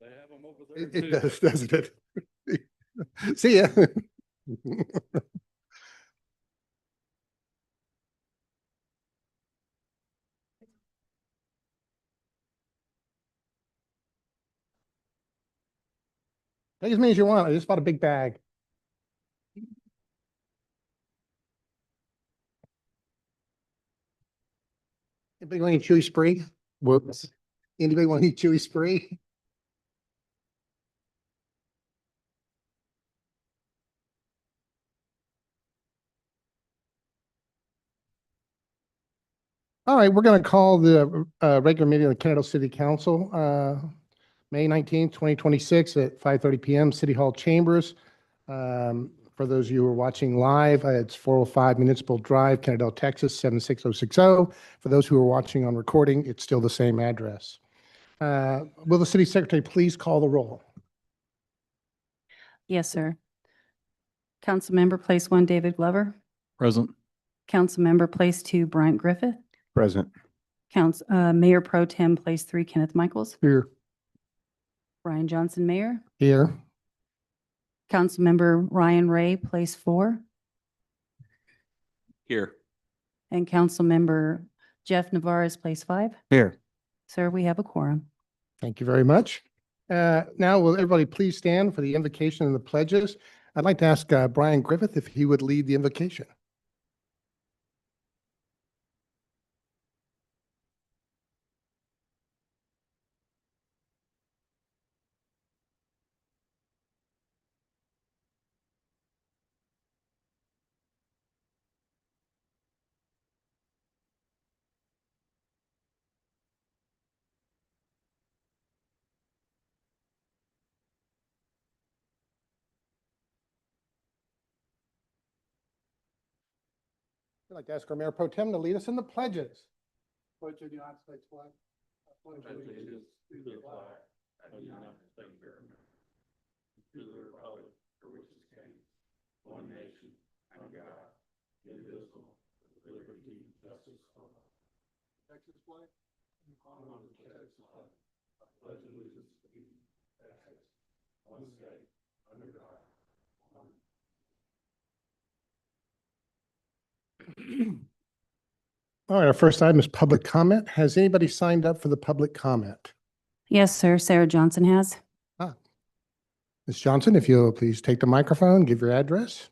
They have them over there too. It does, doesn't it? See ya. Take as many as you want. I just bought a big bag. Anybody want any chewy spree? Whoops. Anybody want any chewy spree? All right, we're going to call the regular meeting of the Kennedale City Council, May 19th, 2026 at 5:30 p.m. City Hall Chambers. For those of you who are watching live, it's 405 Municipal Drive, Kennedale, Texas, 76060. For those who are watching on recording, it's still the same address. Will the city secretary please call the roll? Yes, sir. Councilmember Place 1, David Glover. Present. Councilmember Place 2, Bryant Griffith. Present. Mayor Pro Tem Place 3, Kenneth Michaels. Here. Brian Johnson, Mayor. Here. Councilmember Ryan Ray, Place 4. Here. And Councilmember Jeff Navarez, Place 5. Here. Sir, we have a quorum. Thank you very much. Now, will everybody please stand for the invocation and the pledges? I'd like to ask Brian Griffith if he would lead the invocation. I'd like to ask our Mayor Pro Tem to lead us in the pledges. Pledge of the United States flag. Pledge allegiance to the flag of the United States of America, to the republic for which it stands, one nation, under God, indivisible, with liberty and justice for all. Texas flag. On the Texas flag, I pledge allegiance to Texas, one state, under God. All right, our first item is public comment. Has anybody signed up for the public comment? Yes, sir. Sarah Johnson has. Ms. Johnson, if you'll please take the microphone, give your address.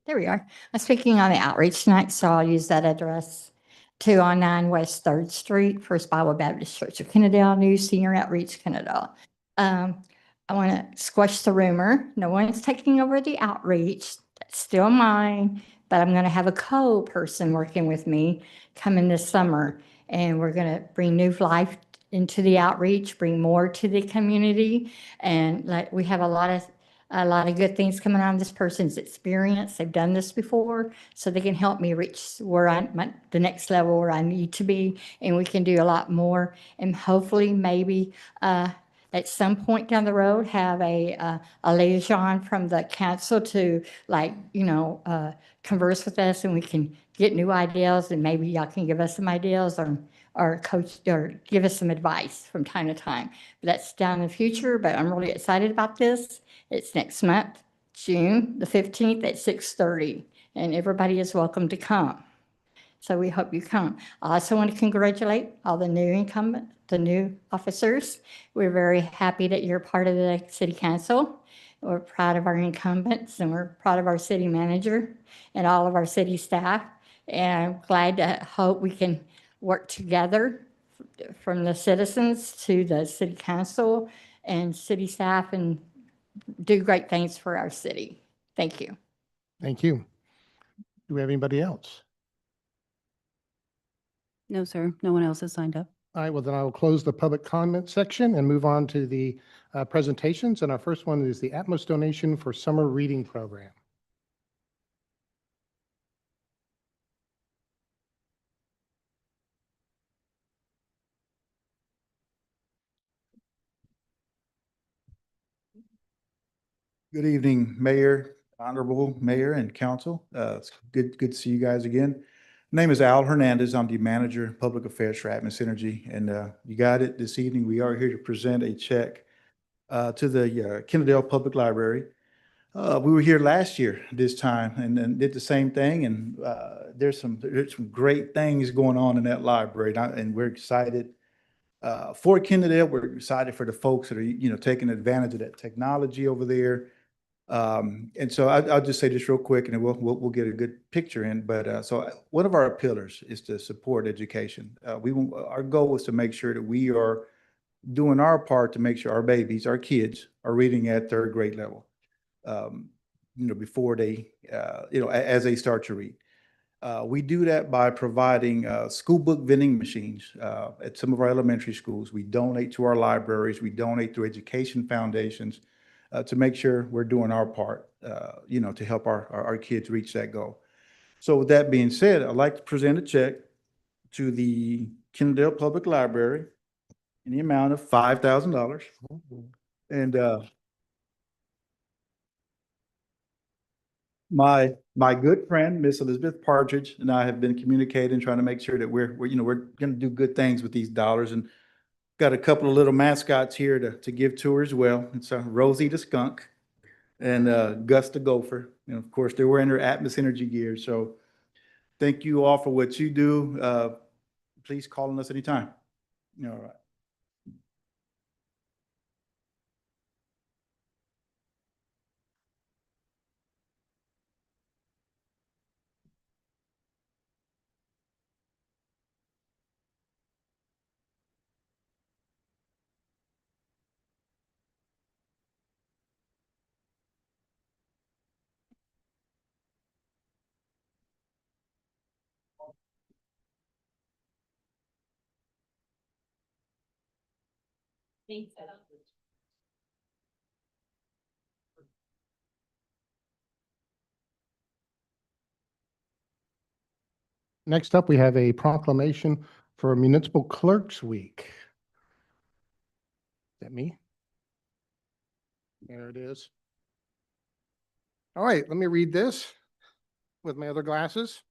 There we are. I'm speaking on the outreach tonight, so I'll use that address. 209 West 3rd Street, First Bible Baptist Church of Kennedale, New Senior Outreach, Kennedale. I want to squash the rumor. No one's taking over the outreach. That's still mine, but I'm going to have a co-person working with me coming this summer, and we're going to bring new life into the outreach, bring more to the community, and like we have a lot of good things coming out of this person's experience. They've done this before, so they can help me reach where the next level where I need to be, and we can do a lot more. And hopefully, maybe at some point down the road, have a liaison from the council to converse with us, and we can get new ideas, and maybe y'all can give us some ideas or coach or give us some advice from time to time. But that's down in the future, but I'm really excited about this. It's next month, June the 15th at 6:30, and everybody is welcome to come. So we hope you come. I also want to congratulate all the new officers. We're very happy that you're part of the city council. We're proud of our incumbents, and we're proud of our city manager and all of our city staff. And I'm glad to hope we can work together from the citizens to the city council and city staff and do great things for our city. Thank you. Thank you. Do we have anybody else? No, sir. No one else has signed up. All right, well, then I will close the public comment section and move on to the presentations. And our first one is the Atmos donation for summer reading program. Good evening, Mayor, Honorable Mayor and Council. It's good to see you guys again. Name is Al Hernandez. I'm the Manager of Public Affairs for Atmos Energy, and you got it this evening. We are here to present a check to the Kennedale Public Library. We were here last year this time and did the same thing, and there's some great things going on in that library, and we're excited for Kennedale. We're excited for the folks that are taking advantage of that technology over there. And so I'll just say this real quick, and then we'll get a good picture in. But so one of our pillars is to support education. Our goal is to make sure that we are doing our part to make sure our babies, our kids, are reading at third grade level. Before they, as they start to read. We do that by providing school book vending machines at some of our elementary schools. We donate to our libraries. We donate to education foundations to make sure we're doing our part, to help our kids reach that goal. So with that being said, I'd like to present a check to the Kennedale Public Library in the amount of $5,000. And my good friend, Miss Elizabeth Partridge, and I have been communicating, trying to make sure that we're going to do good things with these dollars, and got a couple of little mascots here to give to her as well. It's Rosie the skunk and Gus the gopher, and of course they're wearing their Atmos Energy gear. So thank you all for what you do. Please call on us anytime. All right. Next up, we have a proclamation for Municipal Clerks Week. Is that me? There it is. All right, let me read this with my other glasses.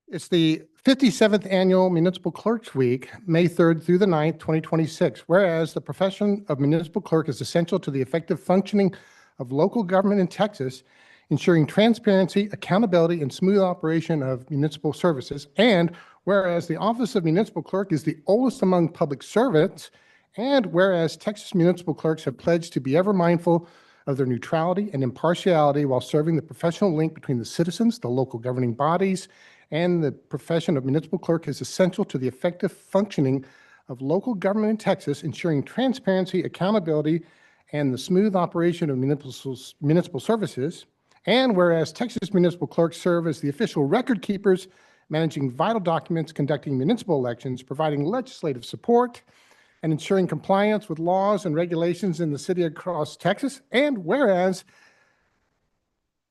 It's the 57th Annual Municipal Clerks Week, May 3rd through the 9th, 2026. Whereas the profession of municipal clerk is essential to the effective functioning of local government in Texas, ensuring transparency, accountability, and smooth operation of municipal services. And whereas the office of municipal clerk is the oldest among public servants, and whereas Texas municipal clerks have pledged to be ever mindful of their neutrality and impartiality while serving the professional link between the citizens, the local governing bodies, and the profession of municipal clerk is essential to the effective functioning of local government in Texas, ensuring transparency, accountability, and the smooth operation of municipal services. And whereas Texas municipal clerks serve as the official record keepers, managing vital documents, conducting municipal elections, providing legislative support, and ensuring compliance with laws and regulations in the city across Texas. And whereas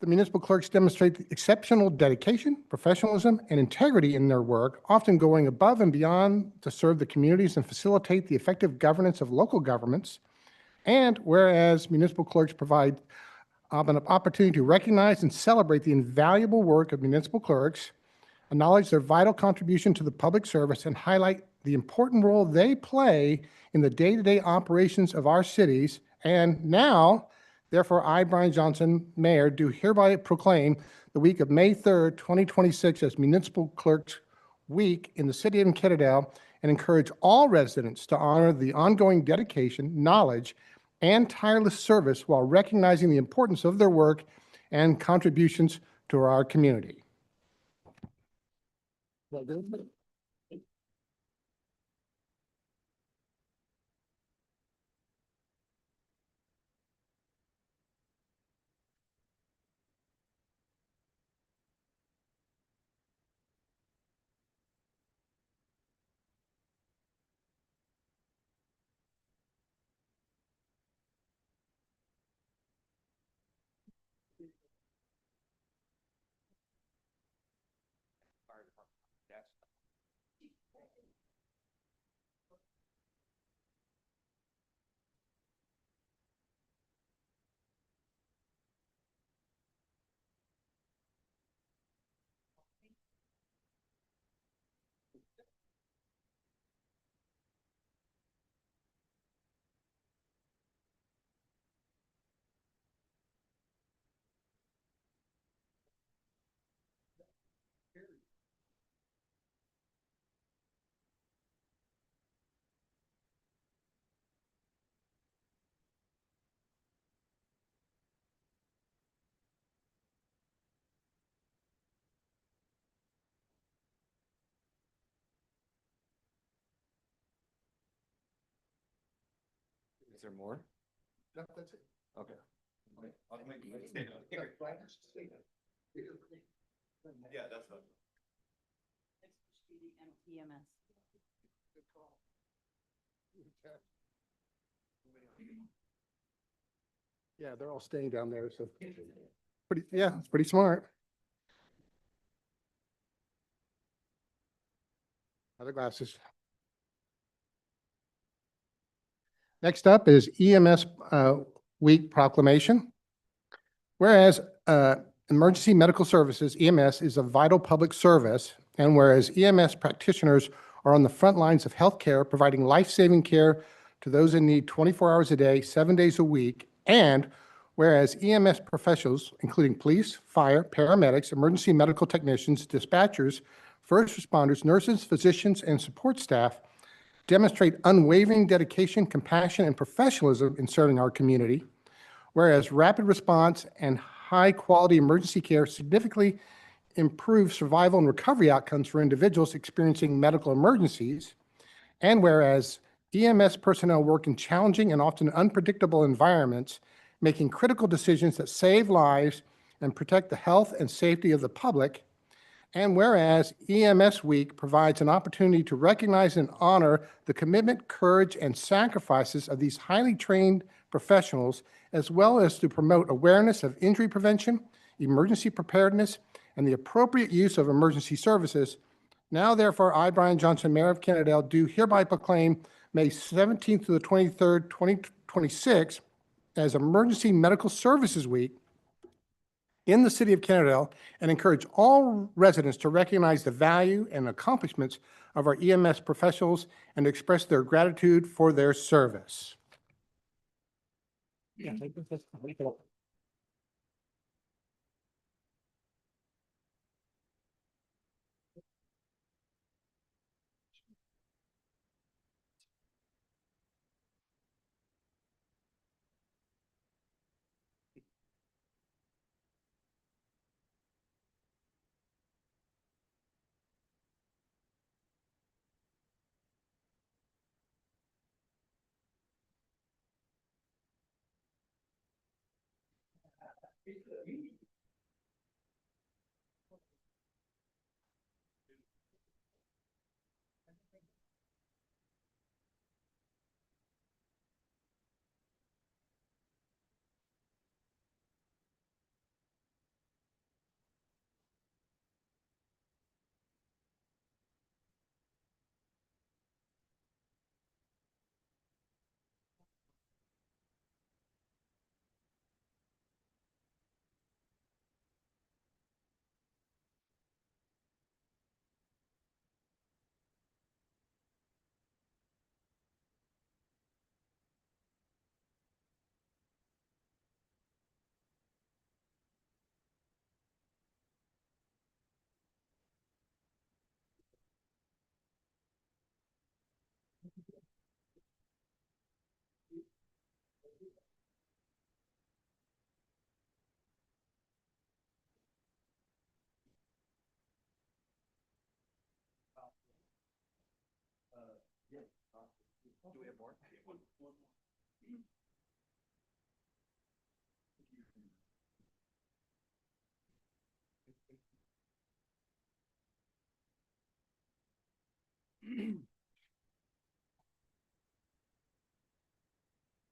the municipal clerks demonstrate exceptional dedication, professionalism, and integrity in their work, often going above and beyond to serve the communities and facilitate the effective governance of local governments. And whereas municipal clerks provide an opportunity to recognize and celebrate the invaluable work of municipal clerks, acknowledge their vital contribution to the public service, and highlight the important role they play in the day-to-day operations of our cities. And now, therefore, I, Brian Johnson, Mayor, do hereby proclaim the week of May 3rd, 2026 as Municipal Clerks Week in the city of Kennedale, and encourage all residents to honor the ongoing dedication, knowledge, and tireless service while recognizing the importance of their work and contributions to our community. Is there more? No, that's it. Okay. Yeah, that's fine. EMS. Yeah, they're all staying down there, so pretty, yeah, it's pretty smart. Other glasses. Next up is EMS Week proclamation. Whereas emergency medical services, EMS, is a vital public service, and whereas EMS practitioners are on the front lines of healthcare, providing life-saving care to those in need 24 hours a day, 7 days a week, and whereas EMS professionals, including police, fire, paramedics, emergency medical technicians, dispatchers, first responders, nurses, physicians, and support staff, demonstrate unwavering dedication, compassion, and professionalism in serving our community. Whereas rapid response and high-quality emergency care significantly improve survival and recovery outcomes for individuals experiencing medical emergencies. And whereas EMS personnel work in challenging and often unpredictable environments, making critical decisions that save lives and protect the health and safety of the public. And whereas EMS Week provides an opportunity to recognize and honor the commitment, courage, and sacrifices of these highly trained professionals, as well as to promote awareness of injury prevention, emergency preparedness, and the appropriate use of emergency services. Now, therefore, I, Brian Johnson, Mayor of Kennedale, do hereby proclaim May 17th to the 23rd, 2026 as Emergency Medical Services Week in the city of Kennedale, and encourage all residents to recognize the value and accomplishments of our EMS professionals and express their gratitude for their service. Yeah, Do we have more?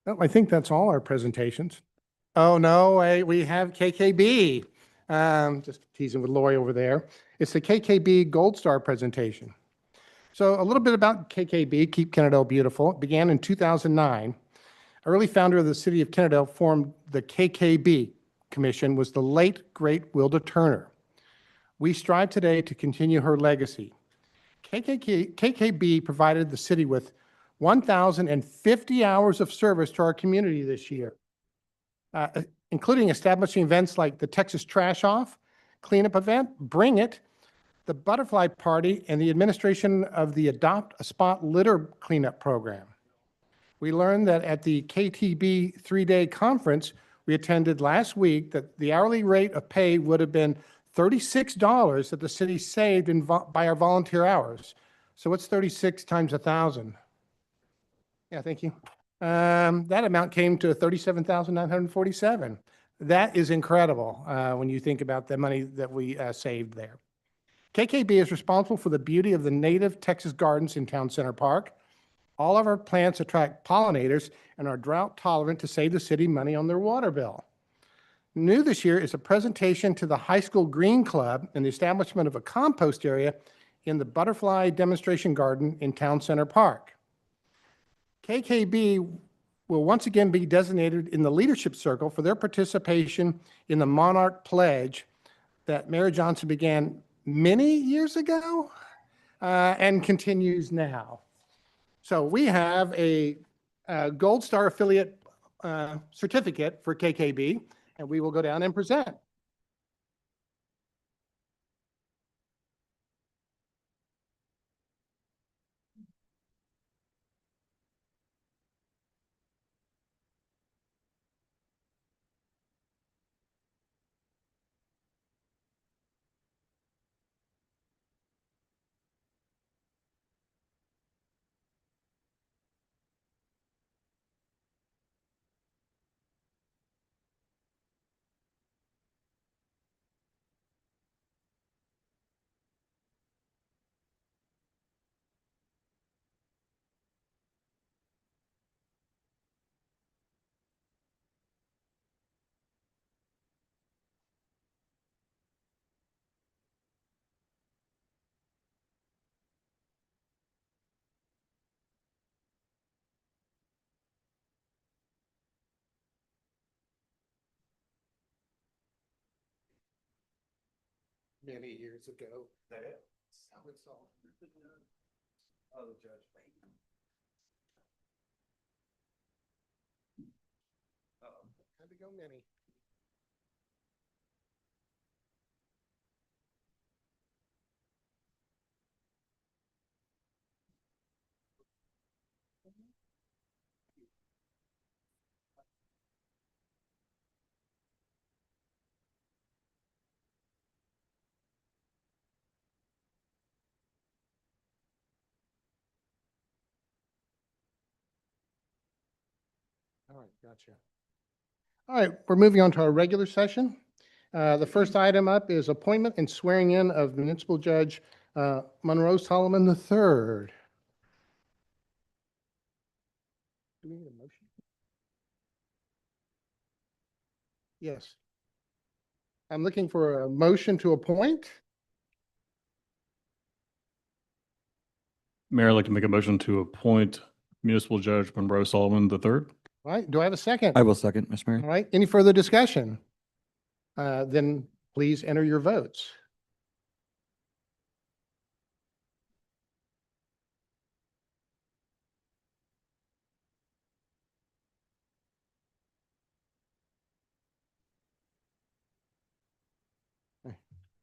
Well, I think that's all our presentations. Oh, no, we have KKB. Just teasing with Lori over there. It's the KKB Gold Star presentation. So a little bit about KKB, Keep Kennedale Beautiful. It began in 2009. Early founder of the city of Kennedale formed the KKB Commission was the late, great Wilda Turner. We strive today to continue her legacy. KKB provided the city with 1,050 hours of service to our community this year, including establishing events like the Texas Trash Off, cleanup event, Bring It, the Butterfly Party, and the administration of the Adopt a Spot litter cleanup program. We learned that at the KTB 3-day conference we attended last week that the hourly rate of pay would have been $36 that the city saved by our volunteer hours. So what's 36 times 1,000? Yeah, thank you. That amount came to 37,947. That is incredible, when you think about the money that we, saved there. KKB is responsible for the beauty of the native Texas gardens in Town Center Park. All of our plants attract pollinators and are drought tolerant to save the city money on their water bill. New this year is a presentation to the High School Green Club and the establishment of a compost area in the Butterfly Demonstration Garden in Town Center Park. KKB will once again be designated in the leadership circle for their participation in the Monarch Pledge that Mayor Johnson began many years ago and continues now. So we have a Gold Star affiliate certificate for KKB, and we will go down and present. Many years ago. So it's all. Oh, the judge. Had to go many. All right, gotcha. All right, we're moving on to our regular session. The first item up is appointment and swearing in of Municipal Judge Monroe Solomon III. Do we need a motion? Yes. I'm looking for a motion to appoint. Mayor, I'd like to make a motion to appoint Municipal Judge Monroe Solomon III. All right, do I have a second? I will second, Mr. Mayor. All right, any further discussion? Then please enter your votes.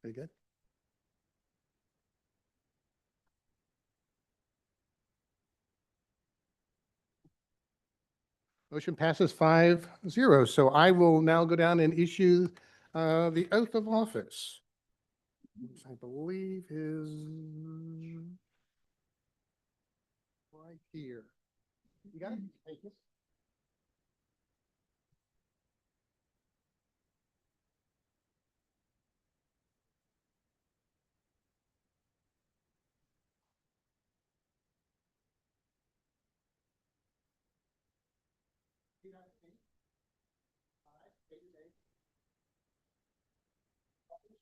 Very good. Motion passes 5-0. So I will now go down and issue the oath of office, which I believe is right here. You got it? Thank you.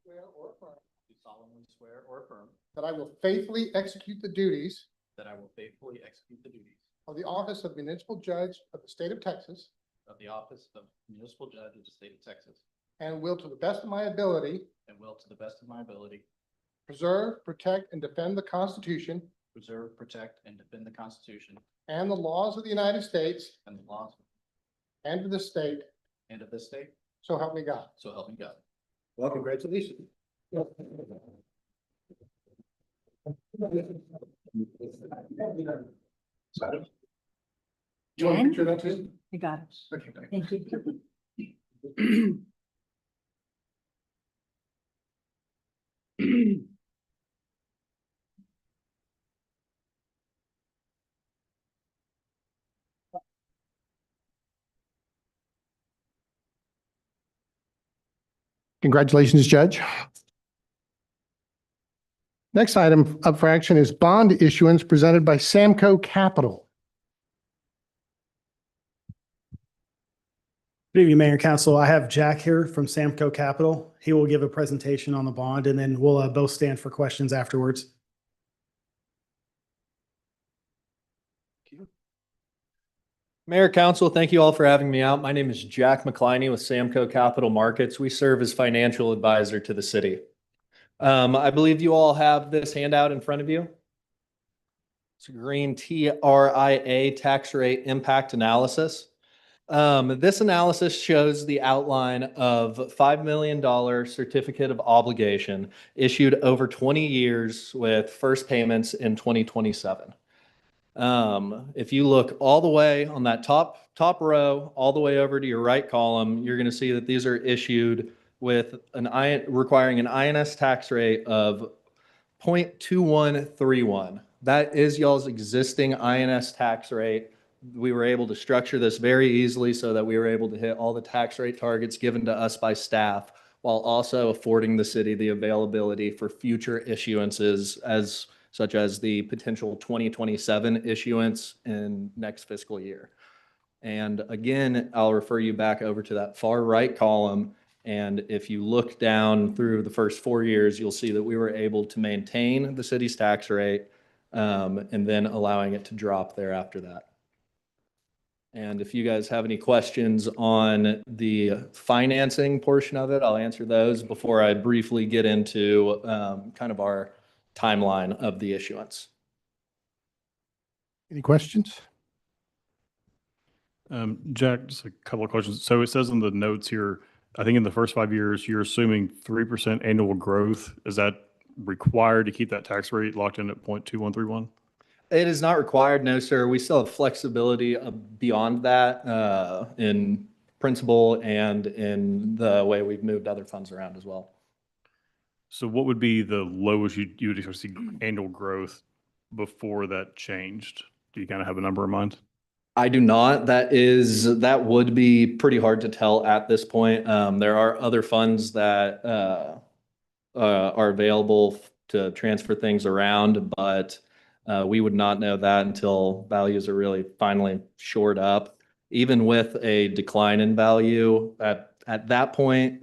Swear or affirm Do solemnly swear or affirm that I will faithfully execute the duties that I will faithfully execute the duties of the office of municipal judge of the state of Texas of the office of municipal judge of the state of Texas and will, to the best of my ability, and will, to the best of my ability, preserve, protect, and defend the Constitution preserve, protect, and defend the Constitution and the laws of the United States and the laws and of this state, and of this state, so help me God. so help me God. Well, congratulations. Do you want a picture of that too? You got it. Okay, thank Thank you. Congratulations, Judge. Next item up for action is bond issuance presented by Samco Capital. Good evening, Mayor and Council. I have Jack here from Samco Capital. He will give a presentation on the bond, and then we'll both stand for questions afterwards. Mayor, Council, thank you all for having me out. My name is Jack McCliney with Samco Capital Markets. We serve as financial advisor to the city. I believe you all have this handout in front of you. It's a green TRIA tax rate impact analysis. This analysis shows the outline of $5 million certificate of obligation issued over 20 years with first payments in 2027. If you look all the way on that top row, all the way over to your right column, you're going to see that these are issued with requiring an INS tax rate of 0.2131. That is y'all's existing INS tax rate. We were able to structure this very easily so that we were able to hit all the tax rate targets given to us by staff, while also affording the city the availability for future issuances such as the potential 2027 issuance in next fiscal year. And again, I'll refer you back over to that far right column. And if you look down through the first 4 years, you'll see that we were able to maintain the city's tax rate and then allowing it to drop there after that. And if you guys have any questions on the financing portion of it, I'll answer those before I briefly get into kind of our timeline of the issuance. Any questions? Jack, just a couple of questions. So it says in the notes here, I think in the first 5 years, you're assuming 3% annual growth. Is that required to keep that tax rate locked in at 0.2131? It is not required, no, sir. We still have flexibility beyond that in principle and in the way we've moved other funds around as well. So what would be the lowest you would expect to see annual growth before that changed? Do you kind of have a number in mind? I do not. That would be pretty hard to tell at this point. There are other funds that are available to transfer things around, but we would not know that until values are really finally shored up. Even with a decline in value, at that point,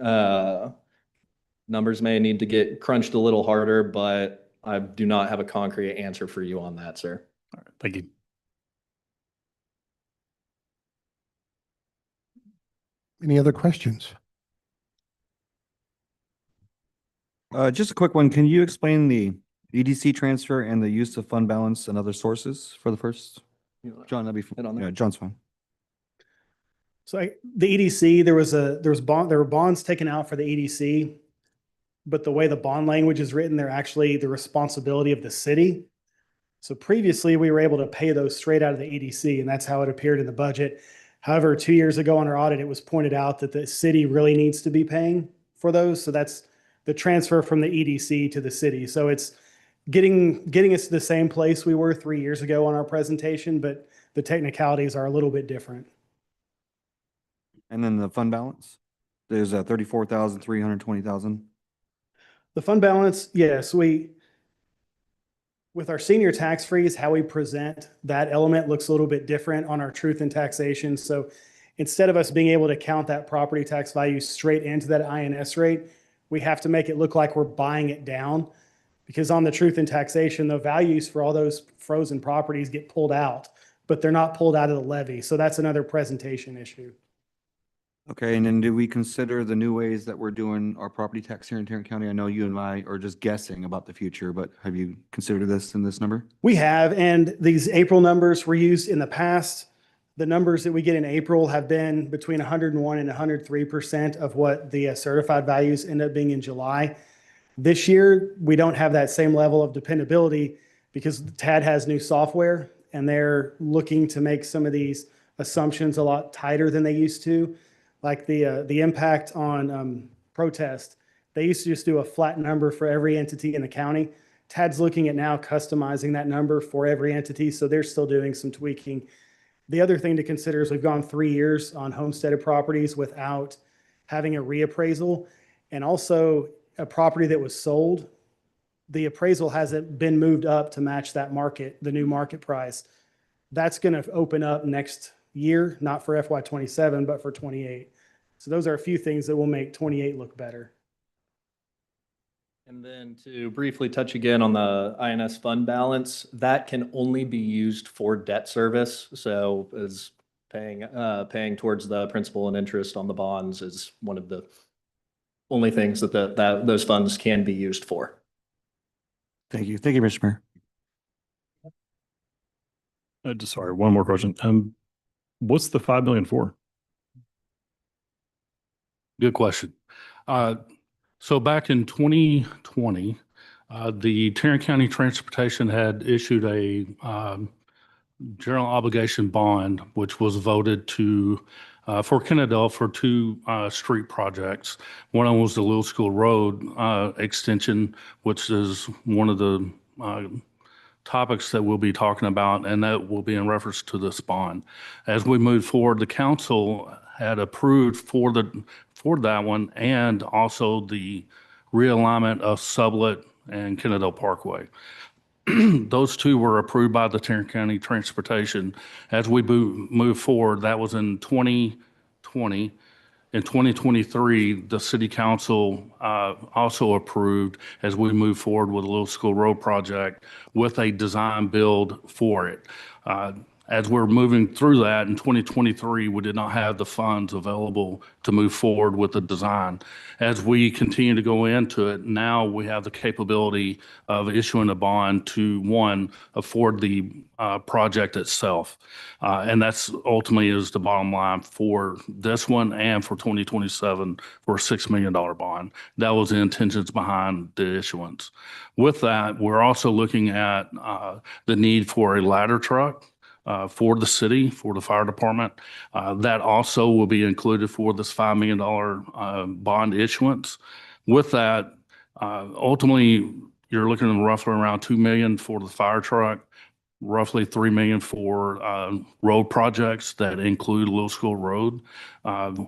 numbers may need to get crunched a little harder, but I do not have a concrete answer for you on that, sir. All right, thank you. Any other questions? Just a quick one. Can you explain the EDC transfer and the use of fund balance and other sources for the first? John, that'd be Hit on that? yeah, John's fine. So the EDC, there were bonds taken out for the EDC, but the way the bond language is written, they're actually the responsibility of the city. So previously, we were able to pay those straight out of the EDC, and that's how it appeared in the budget. However, 2 years ago on our audit, it was pointed out that the city really needs to be paying for those. So that's the transfer from the EDC to the city. So it's getting us to the same place we were 3 years ago on our presentation, but the technicalities are a little bit different. And then the fund balance, there's 34,320,000. The fund balance, yes, with our senior tax freeze, how we present that element looks a little bit different on our truth in taxation. So instead of us being able to count that property tax value straight into that INS rate, we have to make it look like we're buying it down, because on the truth in taxation, the values for all those frozen properties get pulled out, but they're not pulled out of the levy. So that's another presentation issue. Okay, and then do we consider the new ways that we're doing our property tax here in Tarrant County? I know you and I are just guessing about the future, but have you considered this in this number? We have, and these April numbers were used in the past. The numbers that we get in April have been between 101 and 103% of what the certified values end up being in July. This year, we don't have that same level of dependability because TAD has new software, and they're looking to make some of these assumptions a lot tighter than they used to. Like the impact on protest, they used to just do a flat number for every entity in the county. TAD's looking at now customizing that number for every entity, so they're still doing some tweaking. The other thing to consider is we've gone 3 years on homesteaded properties without having a reappraisal. And also a property that was sold, the appraisal hasn't been moved up to match that market, the new market price. That's going to open up next year, not for FY '27, but for '28. So those are a few things that will make '28 look better. And then to briefly touch again on the INS fund balance, that can only be used for debt service. So as paying towards the principal and interest on the bonds is one of the only things that those funds can be used for. Thank you. Thank you, Mr. Mayor. Sorry, one more question. What's the 5 million for? Good question. So back in 2020, the Tarrant County Transportation had issued a general obligation bond, which was voted to for Kennedale for two street projects. One of them was the Little School Road extension, which is one of the topics that we'll be talking about, and that will be in reference to this bond. As we move forward, the council had approved for that one and also the realignment of Sublet and Kennedale Parkway. Those two were approved by the Tarrant County Transportation. As we move forward, that was in 2020. In 2023, the city council also approved as we move forward with the Little School Road project with a design build for it. As we're moving through that in 2023, we did not have the funds available to move forward with the design. As we continue to go into it, now we have the capability of issuing a bond to, one, afford the project itself. And that's ultimately is the bottom line for this one and for 2027 for a $6 million bond. That was the intentions behind the issuance. With that, we're also looking at the need for a ladder truck for the city, for the fire department. That also will be included for this $5 million bond issuance. With that, ultimately, you're looking at roughly around $2 million for the fire truck, roughly $3 million for road projects that include Little School Road,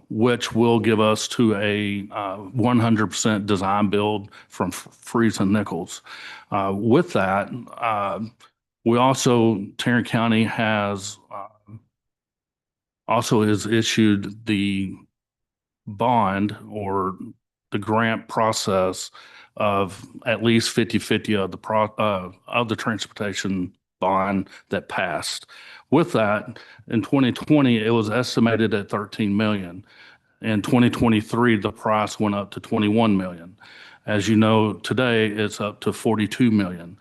which will give us to a 100% design build from Freeze and Nichols. With that, we also, Tarrant County has issued the bond or the grant process of at least 50/50 of the transportation bond that passed. With that, in 2020, it was estimated at 13 million. In 2023, the price went up to 21 million. As you know, today it's up to 42 million.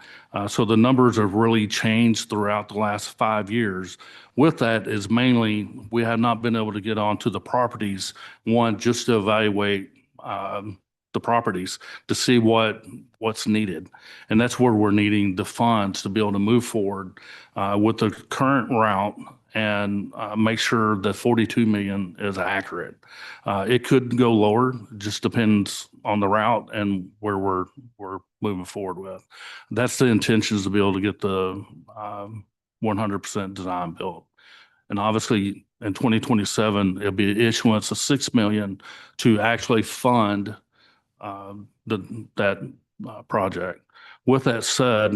So the numbers have really changed throughout the last 5 years. With that is mainly we have not been able to get onto the properties, one, just to evaluate the properties to see what's needed. And that's where we're needing the funds to be able to move forward with the current route and make sure that 42 million is accurate. It could go lower, just depends on the route and where we're moving forward with. That's the intentions to be able to get the 100% design built. And obviously in 2027, it'll be issuance of 6 million to actually fund that project. With that said,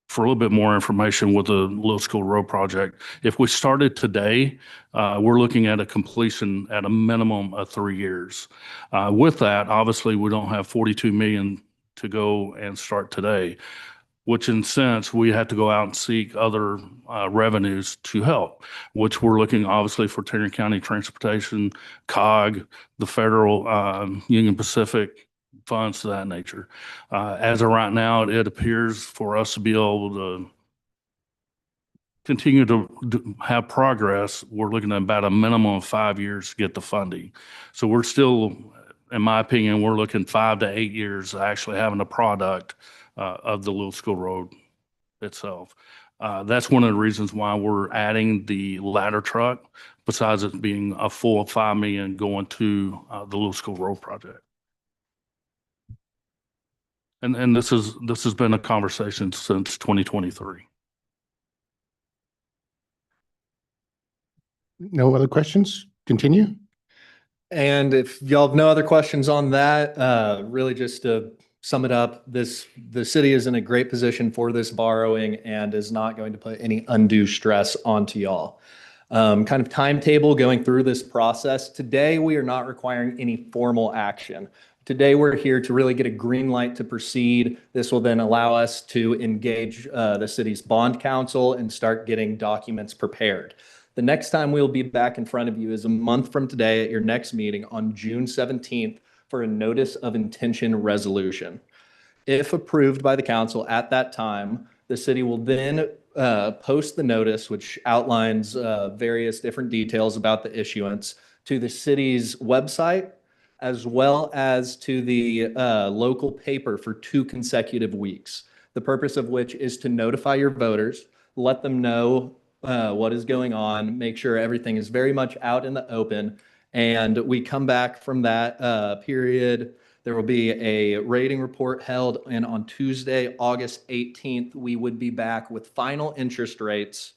for a little bit more information with the Little School Road project, if we started today, we're looking at a completion at a minimum of 3 years. With that, obviously, we don't have 42 million to go and start today, which in sense, we have to go out and seek other revenues to help, which we're looking obviously for Tarrant County Transportation, COG, the federal Union Pacific funds to that nature. As of right now, it appears for us to be able to continue to have progress. We're looking at about a minimum of 5 years to get the funding. So we're still, in my opinion, we're looking 5 to 8 years actually having a product of the Little School Road itself. That's one of the reasons why we're adding the ladder truck, besides it being a full 5 million going to the Little School Road project. And this has been a conversation since 2023. No other questions? Continue. And if y'all have no other questions on that, really just to sum it up, the city is in a great position for this borrowing and is not going to put any undue stress onto y'all. Kind of timetable going through this process. Today, we are not requiring any formal action. Today, we're here to really get a green light to proceed. This will then allow us to engage the city's bond counsel and start getting documents prepared. The next time we'll be back in front of you is a month from today at your next meeting on June 17th for a notice of intention resolution. If approved by the council at that time, the city will then post the notice, which outlines various different details about the issuance, to the city's website, as well as to the local paper for 2 consecutive weeks. The purpose of which is to notify your voters, let them know what is going on, make sure everything is very much out in the open. And we come back from that period. There will be a rating report held, and on Tuesday, August 18th, we would be back with final interest rates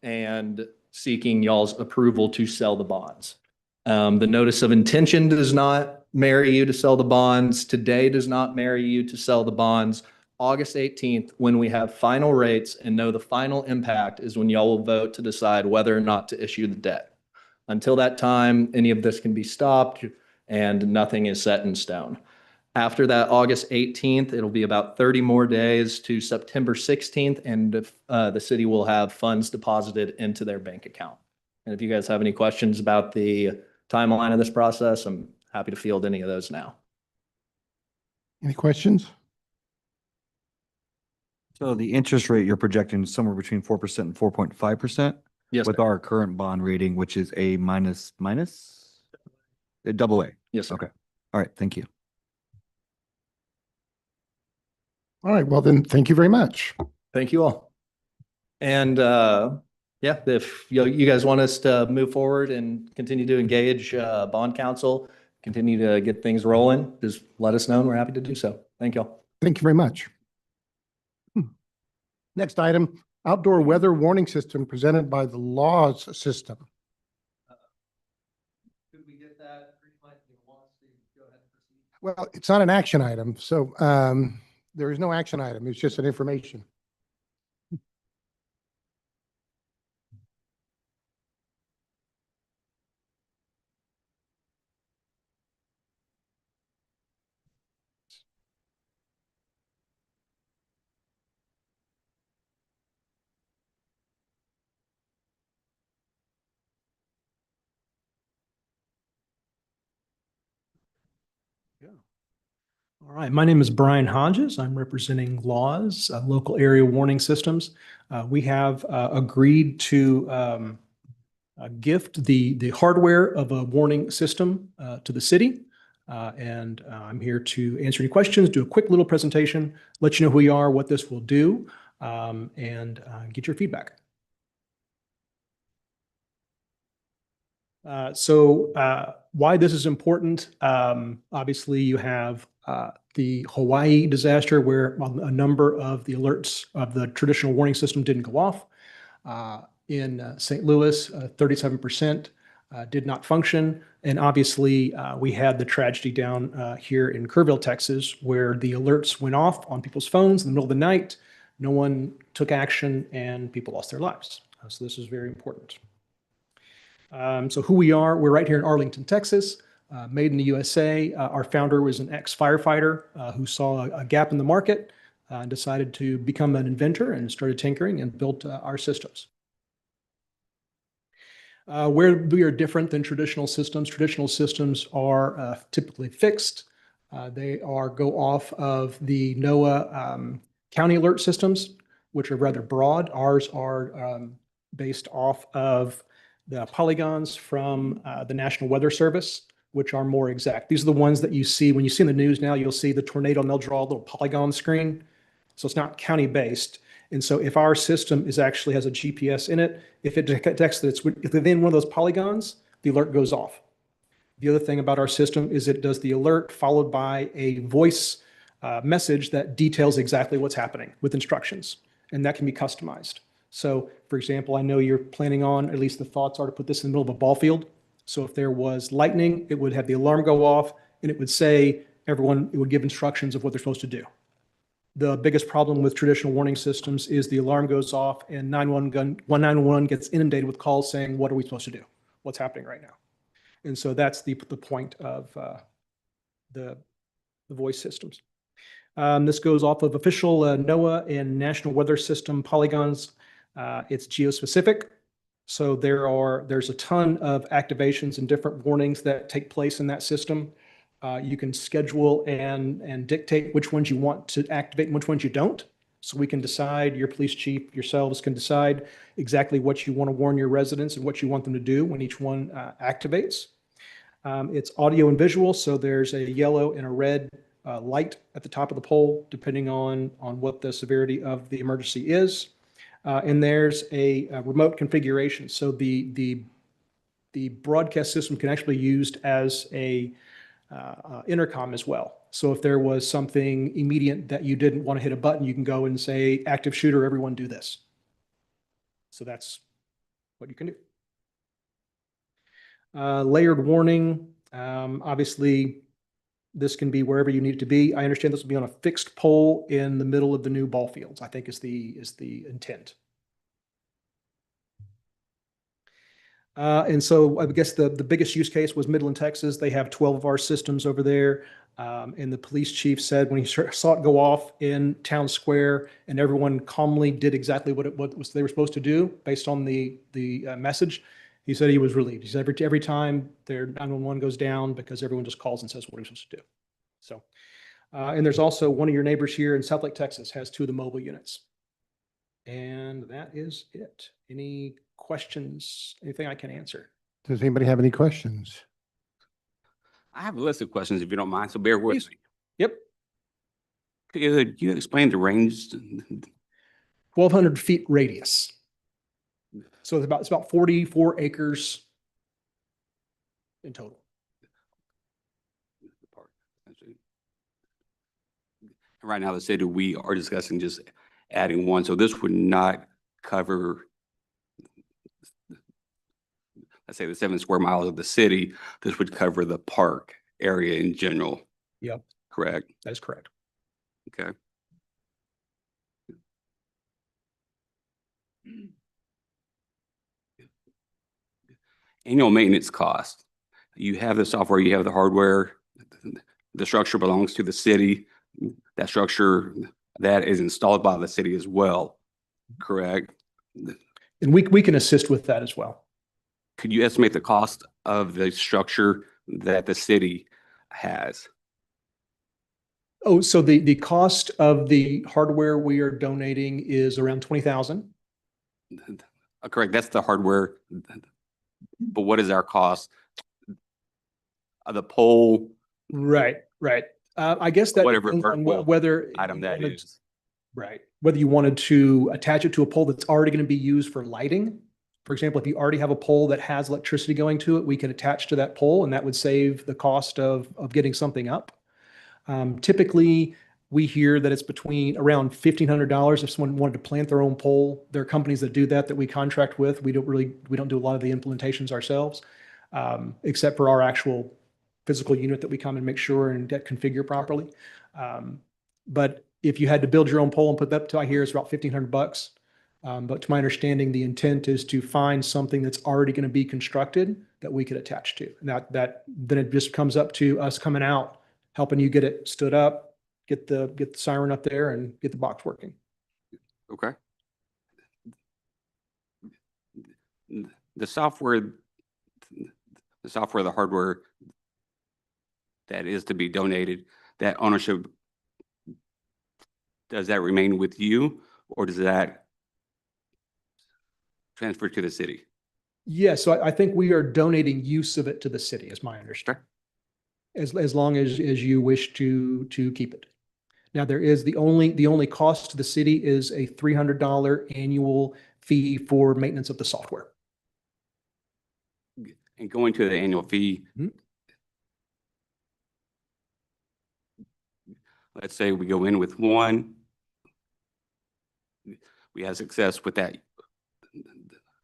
and seeking y'all's approval to sell the bonds. The notice of intention does not marry you to sell the bonds. Today does not marry you to sell the bonds. August 18th, when we have final rates and know the final impact, is when y'all will vote to decide whether or not to issue the debt. Until that time, any of this can be stopped and nothing is set in stone. After that August 18th, it'll be about 30 more days to September 16th, and the city will have funds deposited into their bank account. And if you guys have any questions about the timeline of this process, I'm happy to field any of those now. Any questions? So the interest rate you're projecting is somewhere between 4% and 4.5%? Yes, With sir. our current bond rating, which is a minus? A double A. Yes, sir. Okay. All right. Thank you. All right, well then, thank you very much. Thank you all. And yeah, if you guys want us to move forward and continue to engage bond counsel, continue to get things rolling, just let us know and we're happy to do so. Thank y'all. Thank you very much. Next item, outdoor weather warning system presented by the Laws System. Could we get that? Go ahead and proceed. Well, it's not an action item, so there is no action item. It's just an information. All right, my name is Brian Hodges. I'm representing Laws, local area warning systems. We have agreed to gift the hardware of a warning system to the city. And I'm here to answer any questions, do a quick little presentation, let you know who we are, what this will do, and get your feedback. So why this is important, obviously you have the Hawaii disaster where a number of the alerts of the traditional warning system didn't go off. In St. Louis, 37% did not function. And obviously we had the tragedy down here in Kerrville, Texas, where the alerts went off on people's phones in the middle of the night. No one took action and people lost their lives. So this is very important. So who we are, we're right here in Arlington, Texas, made in the USA. Our founder was an ex-firefighter who saw a gap in the market and decided to become an inventor and started tinkering and built our systems. Where we are different than traditional systems are typically fixed. They go off of the NOAA county alert systems, which are rather broad. Ours are based off of the polygons from the National Weather Service, which are more exact. These are the ones that you see when you see in the news now, you'll see the tornado and they'll draw a little polygon screen. So it's not county based. And so if our system actually has a GPS in it, if it detects that it's within one of those polygons, the alert goes off. The other thing about our system is it does the alert followed by a voice message that details exactly what's happening with instructions. And that can be customized. So for example, I know you're planning on, at least the thoughts are to put this in the middle of a ball field. So if there was lightning, it would have the alarm go off and it would say, everyone, it would give instructions of what they're supposed to do. The biggest problem with traditional warning systems is the alarm goes off and 911 gets inundated with calls saying, what are we supposed to do? What's happening right now? And so that's the point of the voice systems. This goes off of official NOAA and National Weather System polygons. It's geospecific. So there's a ton of activations and different warnings that take place in that system. You can schedule and dictate which ones you want to activate and which ones you don't. So we can decide, your police chief, yourselves can decide exactly what you want to warn your residents and what you want them to do when each one activates. It's audio and visual, so there's a yellow and a red light at the top of the pole, depending on what the severity of the emergency is. And there's a remote configuration. So the broadcast system can actually be used as a intercom as well. So if there was something immediate that you didn't want to hit a button, you can go and say, active shooter, everyone do this. So that's what you can do. Layered warning. Obviously, this can be wherever you need it to be. I understand this will be on a fixed pole in the middle of the new ball fields, I think is the intent. And so I guess the biggest use case was Midland, Texas. They have 12 of our systems over there. And the police chief said when he saw it go off in town square and everyone calmly did exactly what they were supposed to do based on the message, he said he was relieved. He said every time their 911 goes down, because everyone just calls and says what he's supposed to do. So, and there's also one of your neighbors here in Southlake, Texas, has 2 of the mobile units. And that is it. Any questions? Anything I can answer? Does anybody have any questions? I have a list of questions if you don't mind, so bear with Please. me. Yep. Could you explain the range? 1,200 feet radius. So it's about 44 acres in total. Right now, the city, we are discussing just adding one, so this would not cover, let's say, the 7 square miles of the city. This would cover the park area in general. Yep. Correct? That is correct. Okay. Annual maintenance cost. You have the software, you have the hardware, the structure belongs to the city. That structure, that is installed by the city as well, correct? And we can assist with that as well. Could you estimate the cost of the structure that the city has? Oh, so the cost of the hardware we are donating is around 20,000. Correct, that's the hardware. But what is our cost of the pole? Right. I guess that Whatever depends on virtual whether item that is. Right. Whether you wanted to attach it to a pole that's already going to be used for lighting. For example, if you already have a pole that has electricity going to it, we can attach to that pole and that would save the cost of getting something up. Typically, we hear that it's between around $1,500 if someone wanted to plant their own pole. There are companies that do that we contract with. We don't do a lot of the implementations ourselves, except for our actual physical unit that we come and make sure and get configured properly. But if you had to build your own pole and put that to, I hear it's about $1,500. But to my understanding, the intent is to find something that's already going to be constructed that we could attach to. And that then it just comes up to us coming out, helping you get it stood up, get the siren up there and get the box working. Okay. The software, the hardware that is to be donated, that ownership, does that remain with you or does that transfer to the city? Yes, so I think we are donating use of it to the city, is my understanding. As long as you wish to keep it. Now there is the only cost to the city is a $300 annual fee for maintenance of the software. And going to the annual fee, let's say we go in with one, we have success with that,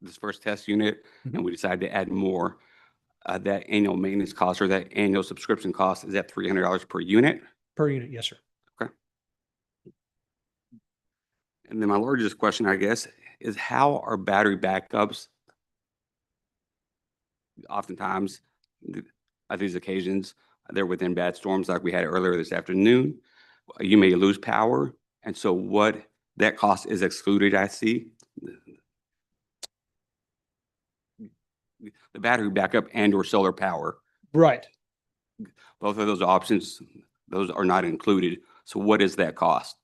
this first test unit, and we decide to add more. that annual maintenance cost or that annual subscription cost is at $300 per unit? Per unit, yes, sir. And then my largest question, I guess, is how are battery backups oftentimes at these occasions, they're within bad storms like we had earlier this afternoon. You may lose power. And so what that cost is excluded, I see. The battery backup and or solar power, Right. both of those options, those are not included. So what is that cost?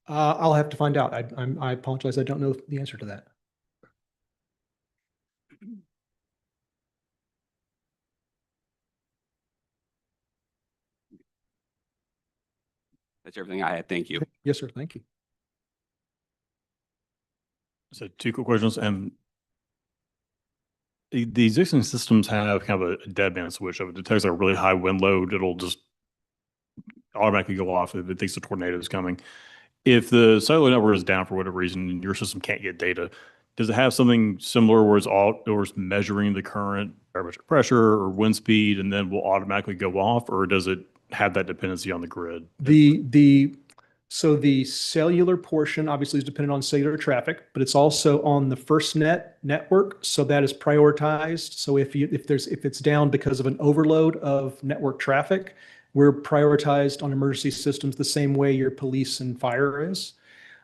I'll have to find out. I apologize. I don't know the answer to that. That's everything I had. Thank you. Yes, sir. Thank you. So two quick questions. And the existing systems have kind of a deadman switch. If it detects a really high wind load, it'll just automatically go off if it thinks a tornado is coming. If the cellular network is down for whatever reason and your system can't get data, does it have something similar where it's measuring the current barometric pressure or wind speed and then will automatically go off, or does it have that dependency on the grid? So the cellular portion obviously is dependent on cellular traffic, but it's also on the FirstNet network. So that is prioritized. So if it's down because of an overload of network traffic, we're prioritized on emergency systems the same way your police and fire is.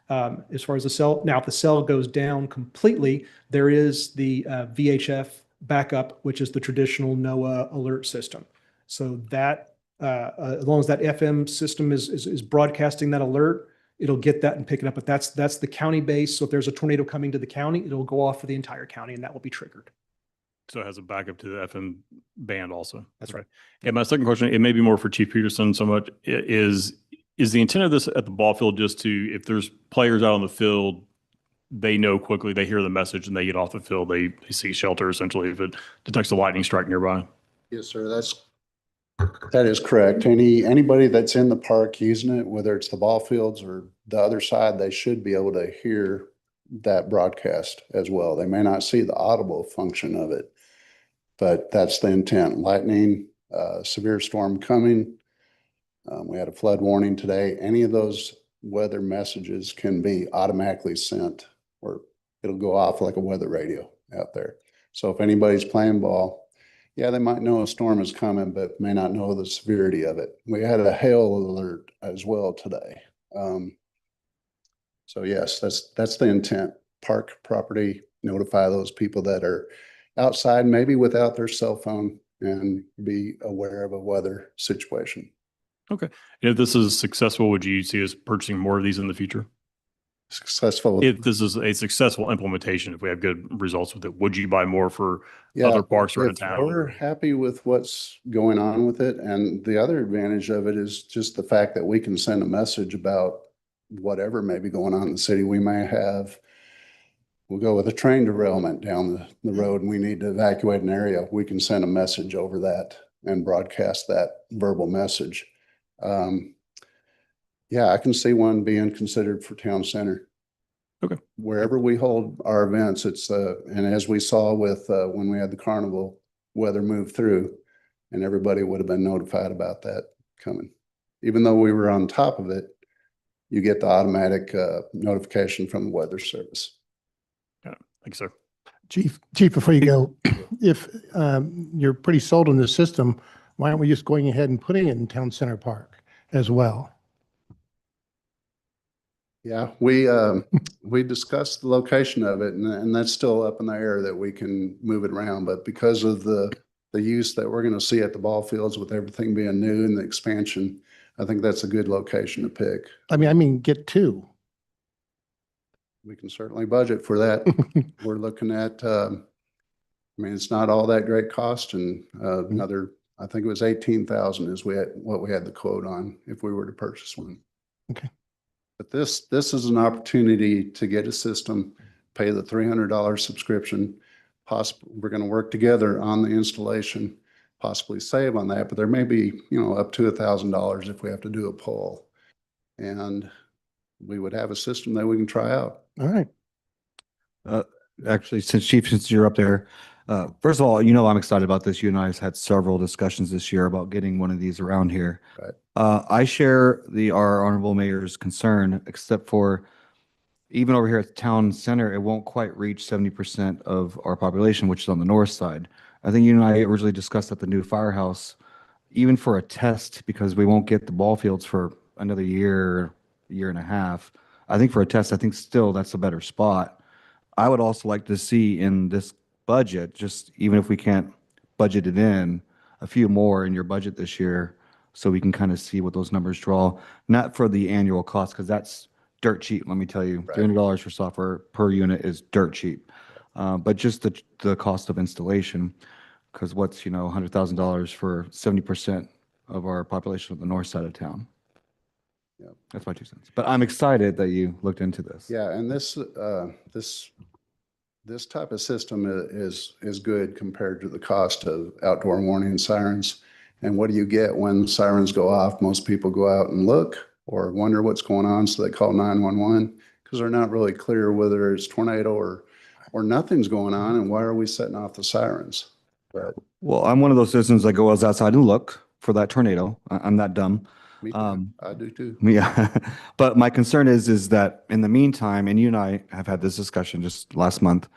As far as the cell, now if the cell goes down completely, there is the VHF backup, which is the traditional NOAA alert system. So that as long as that FM system is broadcasting that alert, it'll get that and pick it up. But that's the county base. So if there's a tornado coming to the county, it'll go off for the entire county, and that will be triggered. So it has a backup to the FM band also. That's right. And my second question, it may be more for Chief Peterson somewhat, is the intent of this at the ball field just to, if there's players out on the field, they know quickly, they hear the message and they get off the field, they see shelter essentially if it detects a lightning strike nearby? Yes, sir. That is correct. Anybody that's in the park using it, whether it's the ball fields or the other side, they should be able to hear that broadcast as well. They may not see the audible function of it, but that's the intent. Lightning, severe storm coming. We had a flood warning today. Any of those weather messages can be automatically sent, or it'll go off like a weather radio out there. So if anybody's playing ball, yeah, they might know a storm is coming, but may not know the severity of it. We had a hail alert as well today. So yes, that's the intent. Park property, notify those people that are outside, maybe without their cell phone, and be aware of a weather situation. Okay. And if this is successful, would you see us purchasing more of these in the future? Successful. If this is a successful implementation, if we have good results with it, would you buy more for other parks around if town? we're happy with what's going on with it, and the other advantage of it is just the fact that we can send a message about whatever may be going on in the city. We'll go with a train derailment down the road and we need to evacuate an area. We can send a message over that and broadcast that verbal message. Yeah, I can see one being considered for town center. Okay. Wherever we hold our events, and as we saw with when we had the carnival, weather moved through and everybody would have been notified about that coming. Even though we were on top of it, you get the automatic notification from the weather service. Yeah, thanks, sir. Chief, before you go, if you're pretty sold on the system, why aren't we just going ahead and putting it in Town Center Park as well? Yeah, we discussed the location of it, and that's still up in the air that we can move it around. But because of the use that we're going to see at the ball fields with everything being new and the expansion, I think that's a good location to pick. I mean, get two. We can certainly budget for that. We're looking at, it's not all that great cost, and another, I think it was 18,000 is what we had the quote on if we were to purchase one. Okay. But this is an opportunity to get a system, pay the $300 subscription. We're going to work together on the installation, possibly save on that, but there may be, up to $1,000 if we have to do a poll. And we would have a system that we can try out. All right. Actually, since you're up there, First of all, I'm excited about this. You and I have had several discussions this year about getting one of these around here. Right. I share our honorable mayor's concern, except for even over here at the town center, it won't quite reach 70% of our population, which is on the north side. I think you and I originally discussed at the new firehouse, even for a test, because we won't get the ball fields for another year, year and a half. I think for a test, I think still that's a better spot. I would also like to see in this budget, just even if we can't budget it in, a few more in your budget this year, so we can kind of see what those numbers draw. Not for the annual cost, because that's dirt cheap, let me tell you. Right. $300 for software per unit is dirt cheap. But just the cost of installation, because what's, $100,000 for 70% of our population on the north side of town? Yeah. That's my 2 cents. But I'm excited that you looked into this. Yeah, and this type of system is good compared to the cost of outdoor warning sirens. And what do you get when sirens go off? Most people go out and look or wonder what's going on, so they call 911 because they're not really clear whether it's tornado or nothing's going on, and why are we setting off the sirens? But Well, I'm one of those citizens that goes outside and look for that tornado. I'm that dumb. me too. I do too. Yeah, but my concern is that in the meantime, and you and I have had this discussion just last month,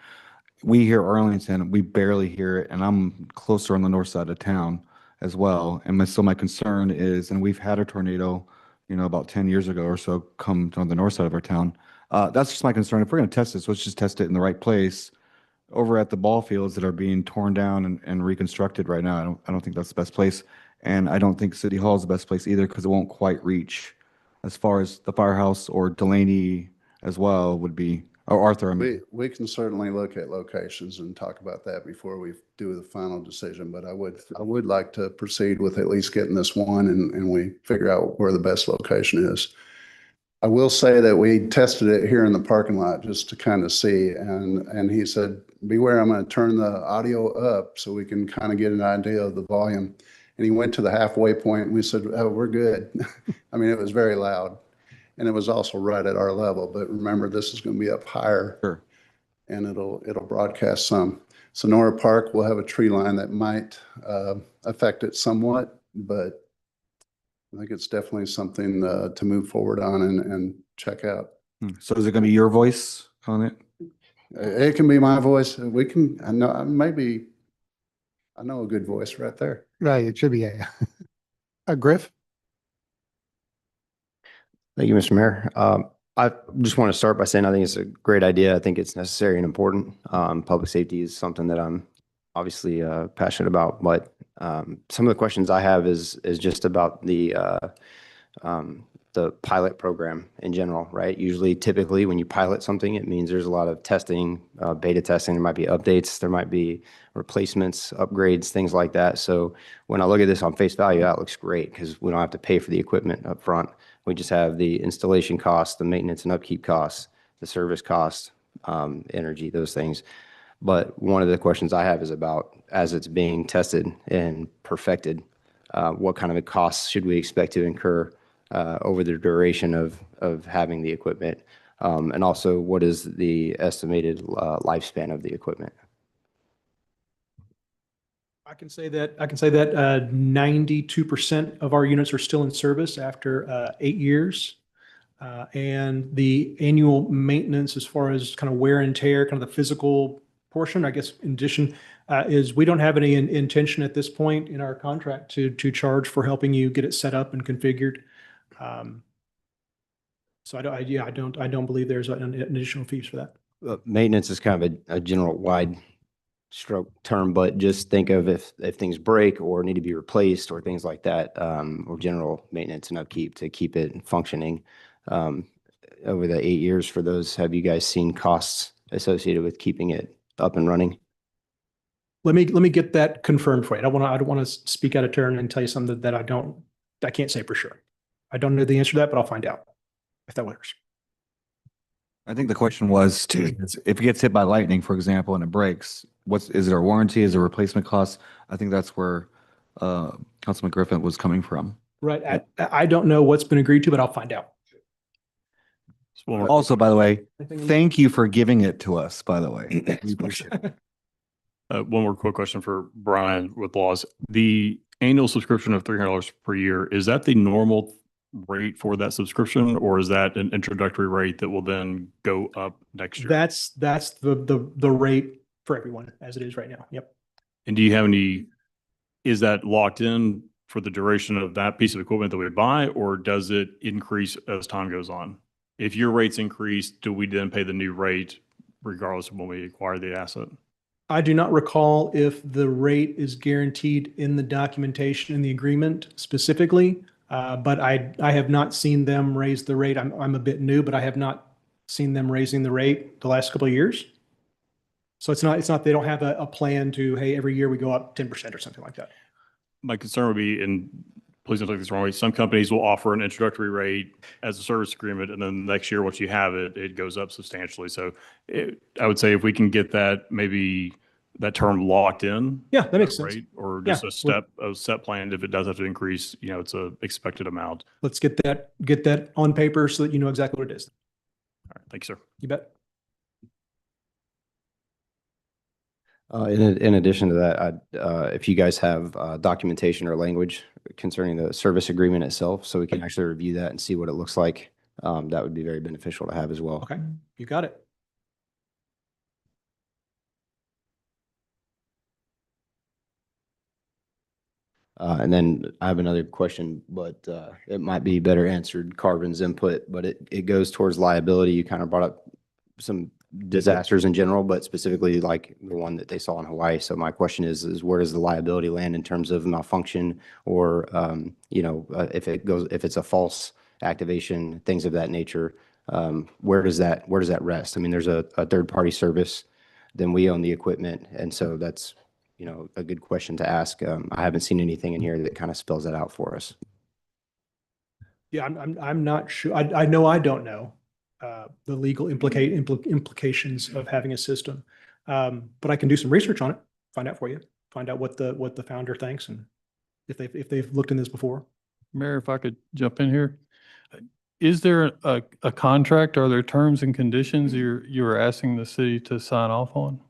we hear Arlington, we barely hear it, and I'm closer on the north side of town as well. And so my concern is, and we've had a tornado, about 10 years ago or so, come on the north side of our town. That's just my concern. If we're going to test this, let's just test it in the right place. Over at the ball fields that are being torn down and reconstructed right now, I don't think that's the best place. And I don't think City Hall is the best place either, because it won't quite reach as far as the firehouse or Delaney as well would be, or Arthur, I mean. We can certainly look at locations and talk about that before we do the final decision, but I would like to proceed with at least getting this one and we figure out where the best location is. I will say that we tested it here in the parking lot just to kind of see, and he said, beware, I'm going to turn the audio up so we can kind of get an idea of the volume. And he went to the halfway point and we said, oh, we're good. I mean, it was very loud. And it was also right at our level, but remember, this is going to be up higher. Sure. And it'll broadcast some. Sonora Park will have a tree line that might affect it somewhat, but I think it's definitely something to move forward on and check out. So is it going to be your voice on it? It can be my voice. I know a good voice right there. Right, it should be a Griff. Thank you, Mr. Mayor. I just want to start by saying I think it's a great idea. I think it's necessary and important. Public safety is something that I'm obviously passionate about, but some of the questions I have is just about the pilot program in general, right? Usually, typically, when you pilot something, it means there's a lot of testing, beta testing. There might be updates, there might be replacements, upgrades, things like that. So when I look at this on face value, that looks great because we don't have to pay for the equipment up front. We just have the installation costs, the maintenance and upkeep costs, the service costs, energy, those things. But one of the questions I have is about, as it's being tested and perfected, what kind of costs should we expect to incur over the duration of having the equipment? And also, what is the estimated lifespan of the equipment? I can say that 92% of our units are still in service after 8 years. And the annual maintenance, as far as kind of wear and tear, kind of the physical portion, I guess, in addition, is we don't have any intention at this point in our contract to charge for helping you get it set up and configured. So I don't believe there's an additional fees for that. Maintenance is kind of a general wide stroke term, but just think of if things break or need to be replaced or things like that, or general maintenance and upkeep to keep it functioning. Over the 8 years for those, have you guys seen costs associated with keeping it up and running? Let me get that confirmed for you. I don't want to speak out of turn and tell you something that I can't say for sure. I don't know the answer to that, but I'll find out if that works. I think the question was, if it gets hit by lightning, for example, and it breaks, is it a warranty? Is it a replacement cost? I think that's where Councilman Griffin was coming from. Right. I don't know what's been agreed to, but I'll find out. Also, by the way, thank you for giving it to us, by the way. We appreciate it. One more quick question for Brian with laws. The annual subscription of $300 per year, is that the normal rate for that subscription, or is that an introductory rate that will then go up next year? That's the rate for everyone as it is right now. Yep. And do you have any, is that locked in for the duration of that piece of equipment that we buy, or does it increase as time goes on? If your rates increase, do we then pay the new rate regardless of when we acquire the asset? I do not recall if the rate is guaranteed in the documentation in the agreement specifically, but I have not seen them raise the rate. I'm a bit new, but I have not seen them raising the rate the last couple of years. So it's not, they don't have a plan to, hey, every year we go up 10% or something like that. My concern would be, and please don't take this the wrong way, some companies will offer an introductory rate as a service agreement, and then next year, once you have it, it goes up substantially. So I would say if we can get that, maybe that term locked in. Yeah, that makes sense. Right? Or Yeah, just a set plan. If it does have to increase, it's a expected amount. Let's get that on paper so that you know exactly what it is. All right. Thank you, sir. You bet. In addition to that, if you guys have documentation or language concerning the service agreement itself, so we can actually review that and see what it looks like, that would be very beneficial to have as well. Okay, you got it. And then I have another question, but it might be better answered Carvin's input, but it goes towards liability. You kind of brought up some disasters in general, but specifically like the one that they saw in Hawaii. So my question is where does the liability land in terms of malfunction or, if it's a false activation, things of that nature, where does that rest? I mean, there's a third party service, then we own the equipment. And so that's, a good question to ask. I haven't seen anything in here that kind of spells that out for us. Yeah, I'm not sure. I know I don't know the legal implications of having a system, but I can do some research on it, find out for you, find out what the founder thinks and if they've looked in this before. Mayor, if I could jump in here. Is there a contract? Are there terms and conditions you're asking the city to sign off on?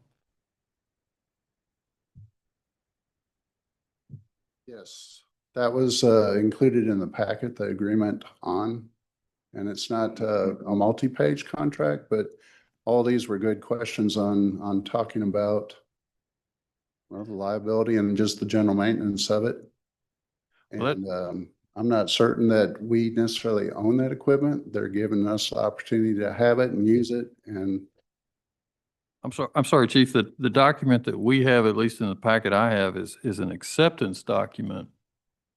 Yes, that was included in the packet, the agreement on, and it's not a multi-page contract, but all these were good questions on talking about, well, the liability and just the general maintenance of it. Well, And I'm not certain that we necessarily own that equipment. They're giving us the opportunity to have it and use it. And I'm sorry, Chief, the document that we have, at least in the packet I have, is an acceptance document,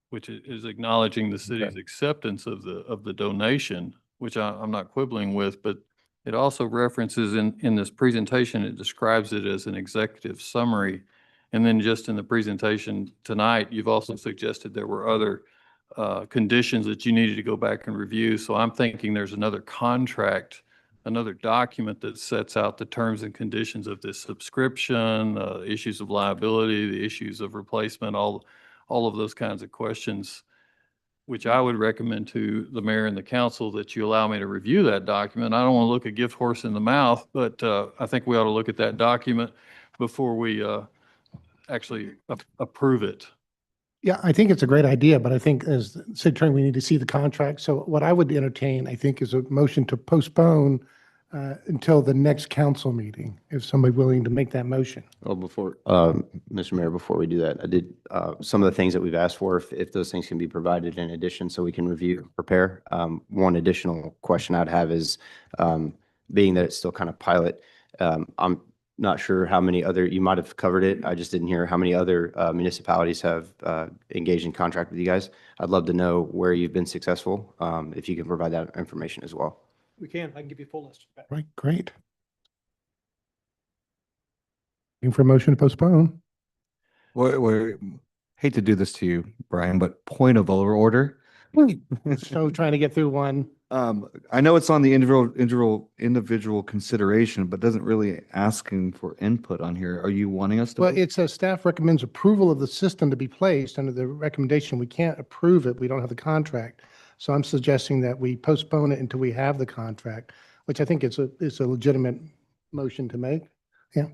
which is acknowledging the city's acceptance of the donation, which I'm not quibbling with, but it also references in this presentation, it describes it as an executive summary. And then just in the presentation tonight, you've also suggested there were other conditions that you needed to go back and review. So I'm thinking there's another contract, another document that sets out the terms and conditions of this subscription, issues of liability, the issues of replacement, all of those kinds of questions, which I would recommend to the mayor and the council that you allow me to review that document. I don't want to look a gift horse in the mouth, but I think we ought to look at that document before we actually approve it. Yeah, I think it's a great idea, but I think as city attorney, we need to see the contract. So what I would entertain, I think, is a motion to postpone until the next council meeting, if somebody willing to make that motion. Well, Mr. Mayor, before we do that, I did, some of the things that we've asked for, if those things can be provided in addition so we can review, prepare. One additional question I'd have is, being that it's still kind of pilot, I'm not sure how many other, you might have covered it. I just didn't hear how many other municipalities have engaged in contract with you guys. I'd love to know where you've been successful, if you can provide that information as well. We can. I can give you a full list. Right, great. Looking for a motion to postpone. Hate to do this to you, Brian, but point of order. So trying to get through one. I know it's on the individual consideration, but doesn't really asking for input on here. Are you wanting us to? Well, it's a staff recommends approval of the system to be placed under the recommendation. We can't approve it. We don't have the contract. So I'm suggesting that we postpone it until we have the contract, which I think is a legitimate motion to make. Yeah.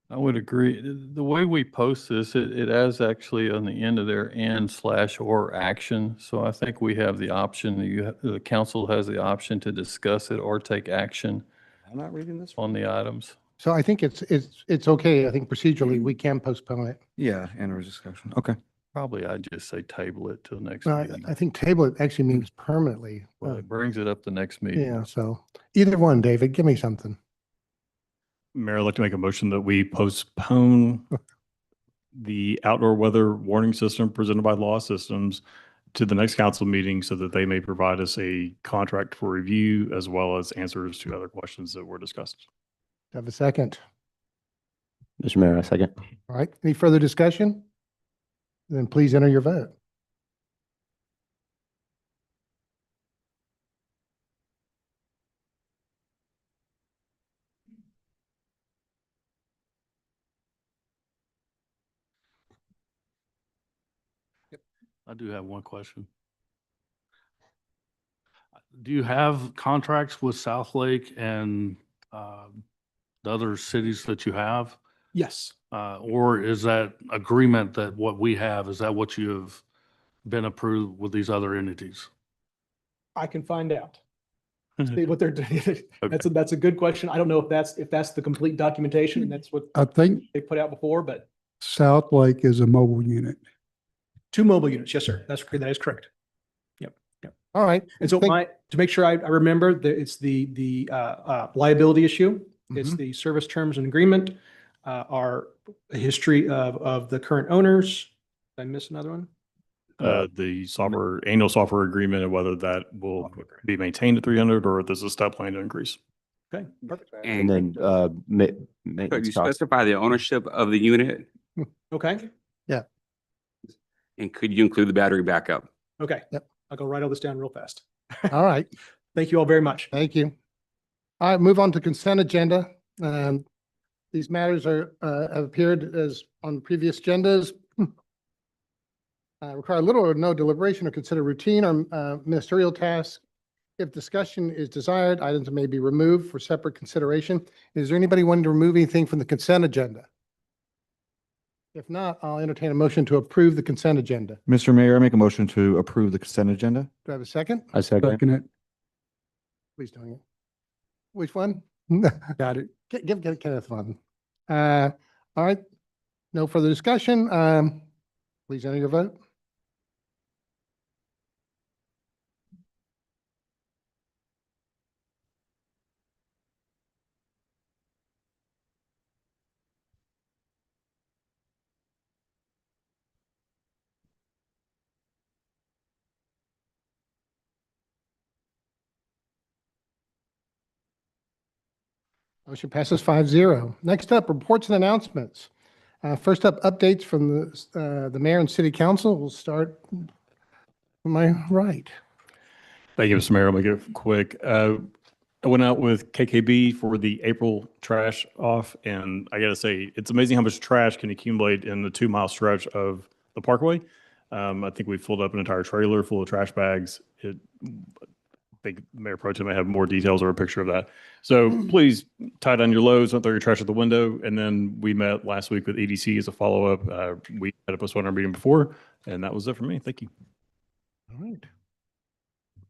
I would agree. The way we post this, it has actually on the end of there and/or action. So I think we have the option, the council has the option to discuss it or take action I'm not reading this. on the items. So I think it's okay. I think procedurally, we can postpone it. Yeah, and there was discussion. Okay. Probably I'd just say table it till next Well, meeting. I think table it actually means permanently. Well, it brings it up the next meeting. Yeah, so either one, David, give me something. Mayor, I'd like to make a motion that we postpone the outdoor weather warning system presented by Law Systems to the next council meeting so that they may provide us a contract for review as well as answers to other questions that were discussed. Have a second. Mr. Mayor, a second. All right, any further discussion? Then please enter your vote. I do have one question. Do you have contracts with South Lake and the other cities that you have? Yes, Or is that agreement that what we have, is that what you have been approved with these other entities? I can find out. See what they're doing. That's a good question. I don't know if that's the complete documentation and that's what I think they put out before, but South Lake is a mobile unit. 2 mobile units. Yes, sir. That is correct. Yep. All right. And so to make sure I remember that it's the liability issue. It's the service terms and agreement, our history of the current owners. Did I miss another one? The annual software agreement and whether that will be maintained at 300 or if there's a step plan to increase. Okay, perfect. And then, Could maintenance you costs. specify the ownership of the unit? Okay, And could you include the battery backup? okay. Yep. I'll go write all this down real fast. All right, Thank you all very much. thank you. All right, move on to consent agenda. These matters have appeared as on previous agendas. Require little or no deliberation or consider routine or ministerial tasks. If discussion is desired, items may be removed for separate consideration. Is there anybody wanting to remove anything from the consent agenda? If not, I'll entertain a motion to approve the consent agenda. Mr. Mayor, I make a motion to approve the consent agenda. Do I have a second? I second. Second it. Please doing it. Which one? Got it. Give Kenneth one. All right, no further discussion. Please enter your vote. Motion passes 5-0. Next up, reports and announcements. First up, updates from the mayor and city council. We'll start on my right. Thank you, Mr. Mayor. I'll make it quick. I went out with KKB for the April trash off, and I got to say, it's amazing how much trash can accumulate in the 2-mile stretch of the parkway. I think we filled up an entire trailer full of trash bags. I think Mayor Pro Tem may have more details or a picture of that. So please tie down your loads, don't throw your trash at the window. And then we met last week with EDC as a follow-up. We had to postpone our meeting before, and that was it for me. Thank you. All right.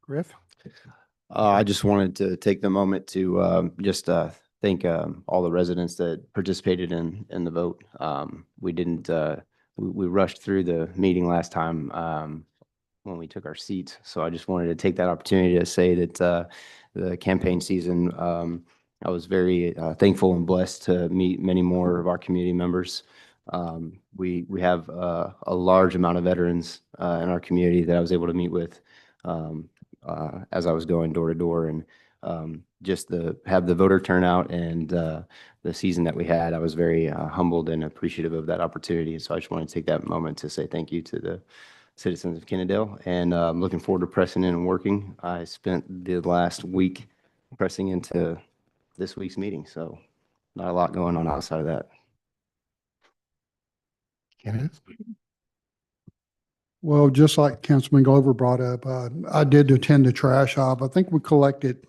Griff? I just wanted to take the moment to just thank all the residents that participated in the vote. We didn't, we rushed through the meeting last time when we took our seats. So I just wanted to take that opportunity to say that the campaign season, I was very thankful and blessed to meet many more of our community members. We have a large amount of veterans in our community that I was able to meet with as I was going door to door, and just have the voter turnout and the season that we had, I was very humbled and appreciative of that opportunity. So I just want to take that moment to say thank you to the citizens of Kennedale, and I'm looking forward to pressing in and working. I spent the last week pressing into this week's meeting, so not a lot going on outside of that. Kenneth? Well, just like Councilman Glover brought up, I did attend the trash off. I think we collected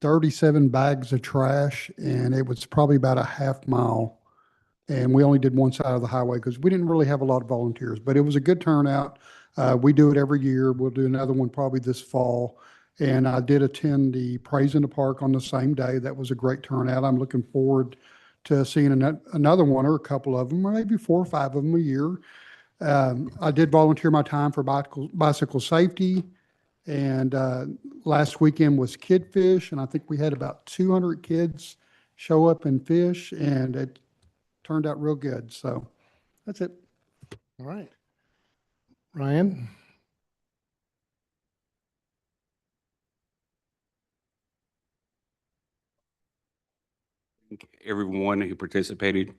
37 bags of trash, and it was probably about a half mile And we only did one side of the highway because we didn't really have a lot of volunteers, but it was a good turnout. We do it every year. We'll do another one probably this fall. And I did attend the Praise in the Park on the same day. That was a great turnout. I'm looking forward to seeing another one or a couple of them, or maybe 4 or 5 of them a year. I did volunteer my time for bicycle safety. And last weekend was Kid Fish, and I think we had about 200 kids show up and fish, and it turned out real good. So that's it. All right. Ryan? Everyone who participated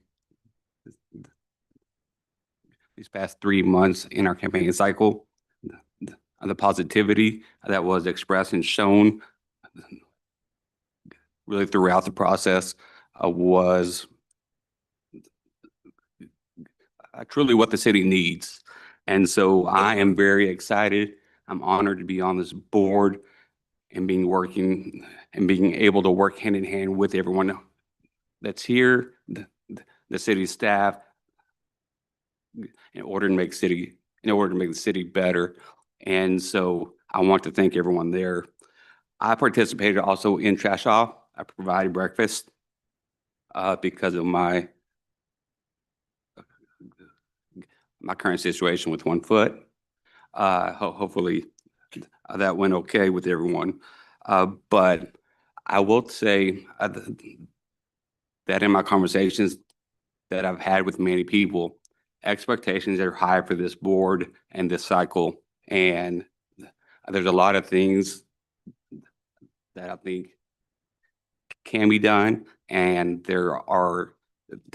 these past 3 months in our campaign cycle, the positivity that was expressed and shown really throughout the process was truly what the city needs. And so I am very excited. I'm honored to be on this board and being able to work hand in hand with everyone that's here, the city staff, in order to make the city better. And so I want to thank everyone there. I participated also in Trash Off. I provided breakfast because of my current situation with 1 foot. Hopefully that went okay with everyone. But I will say that in my conversations that I've had with many people, expectations are high for this board and this cycle. And there's a lot of things that I think can be done, and there are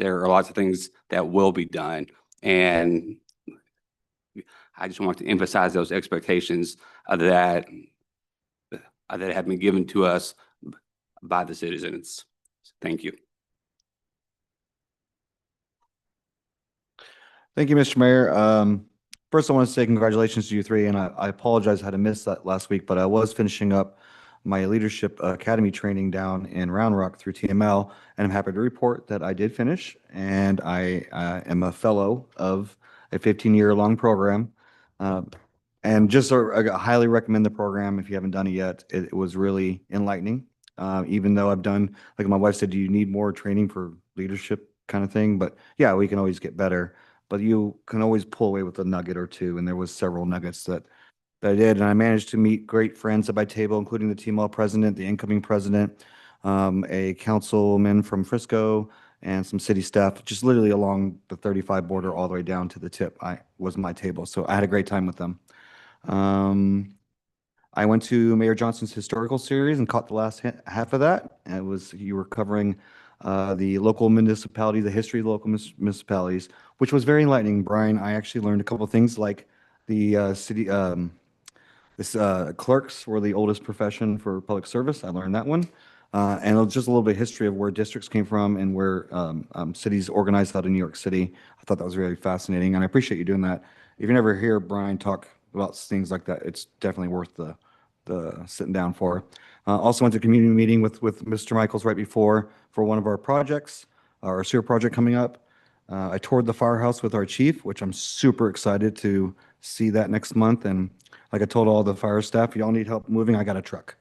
lots of things that will be done. And I just want to emphasize those expectations that have been given to us by the citizens. Thank you. Thank you, Mr. Mayor. First, I want to say congratulations to you three, and I apologize I had to miss that last week, but I was finishing up my Leadership Academy training down in Round Rock through TML, and I'm happy to report that I did finish, and I am a fellow of a 15-year-long program. And just I highly recommend the program if you haven't done it yet. It was really enlightening, even though I've done, like my wife said, do you need more training for leadership kind of thing? But yeah, we can always get better. But you can always pull away with a nugget or two, and there was several nuggets that I did, and I managed to meet great friends at my table, including the TML president, the incoming president, a councilman from Frisco, and some city staff, just literally along the 35 border all the way down to the tip. Was my table, so I had a great time with them. I went to Mayor Johnson's historical series and caught the last half of that. And you were covering the local municipality, the history of the local municipalities, which was very enlightening, Brian. I actually learned a couple of things, like the city clerks were the oldest profession for public service. I learned that one. And just a little bit of history of where districts came from and where cities organized out in New York City. I thought that was really fascinating, and I appreciate you doing that. If you never hear Brian talk about things like that, it's definitely worth the sitting down for. Also went to a community meeting with Mr. Michaels right before for one of our projects, our sewer project coming up. I toured the firehouse with our chief, which I'm super excited to see that next month. And like I told all the fire staff, y'all need help moving, I got a truck.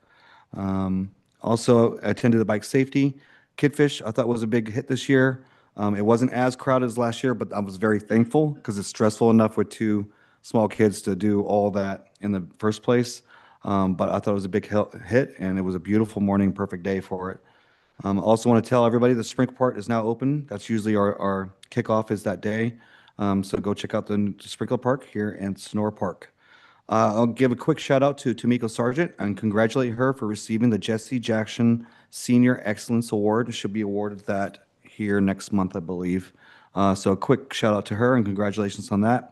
Also attended the bike safety. Kidfish, I thought was a big hit this year. It wasn't as crowded as last year, but I was very thankful because it's stressful enough with 2 small kids to do all that in the first place. But I thought it was a big hit, and it was a beautiful morning, perfect day for it. Also want to tell everybody the Sprinkler Park is now open. That's usually our kickoff is that day. So go check out the Sprinkler Park here in Sonora Park. I'll give a quick shout out to Tamiko Sargent and congratulate her for receiving the Jesse Jackson Senior Excellence Award. She'll be awarded that here next month, I believe. So a quick shout out to her and congratulations on that.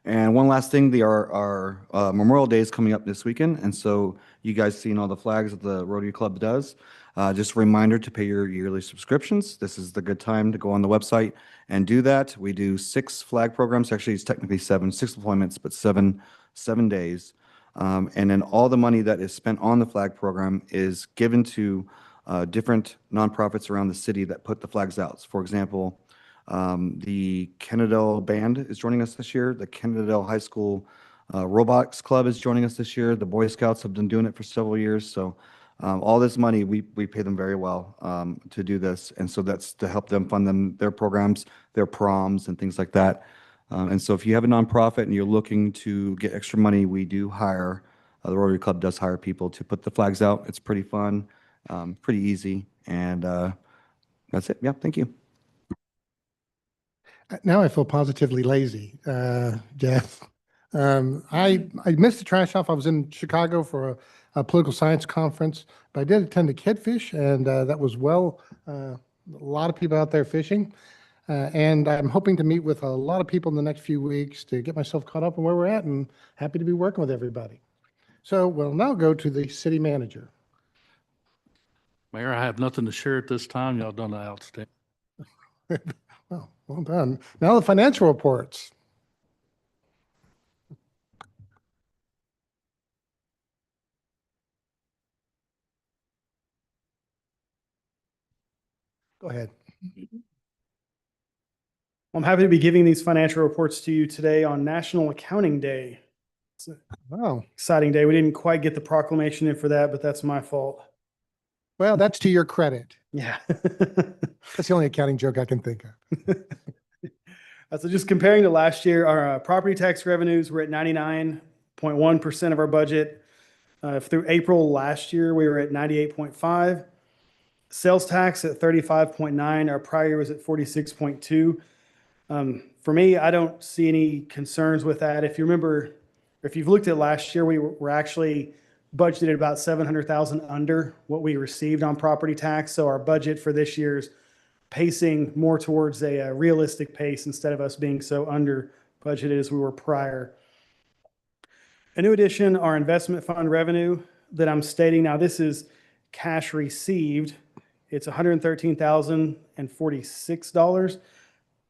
And one last thing, our Memorial Day is coming up this weekend, and so you guys seen all the flags that the Rotary Club does. Just a reminder to pay your yearly subscriptions. This is the good time to go on the website and do that. We do 6 flag programs. Actually, it's technically 7, 6 deployments, but 7 days. And then all the money that is spent on the flag program is given to different nonprofits around the city that put the flags out. So for example, The Kennedale Band is joining us this year. The Kennedale High School Robotics Club is joining us this year. The Boy Scouts have been doing it for several years. So all this money, we pay them very well to do this. And so that's to help them fund their programs, their proms and things like that. And so if you have a nonprofit and you're looking to get extra money, we do hire, the Rotary Club does hire people to put the flags out. It's pretty fun, pretty easy. And that's it. Yeah, thank you. Now I feel positively lazy, Jeff. I missed the trash off. I was in Chicago for a political science conference, but I did attend the Kidfish, and that was a lot of people out there fishing. And I'm hoping to meet with a lot of people in the next few weeks to get myself caught up on where we're at, and happy to be working with everybody. So we'll now go to the city manager. Mayor, I have nothing to share at this time. Y'all done outstanding. Well done. Now the financial reports. Go ahead. I'm happy to be giving these financial reports to you today on National Accounting Day. It's an Wow. exciting day. We didn't quite get the proclamation in for that, but that's my fault. Well, that's to your credit. Yeah. That's the only accounting joke I can think of. So just comparing to last year, our property tax revenues were at 99.1% of our budget. Through April last year, we were at 98.5. Sales tax at 35.9. Our prior year was at 46.2. For me, I don't see any concerns with that. If you remember, if you've looked at last year, we were actually budgeted about 700,000 under what we received on property tax. So our budget for this year's pacing more towards a realistic pace instead of us being so under budgeted as we were prior. A new addition, our investment fund revenue that I'm stating now, this is cash received. It's $113,046.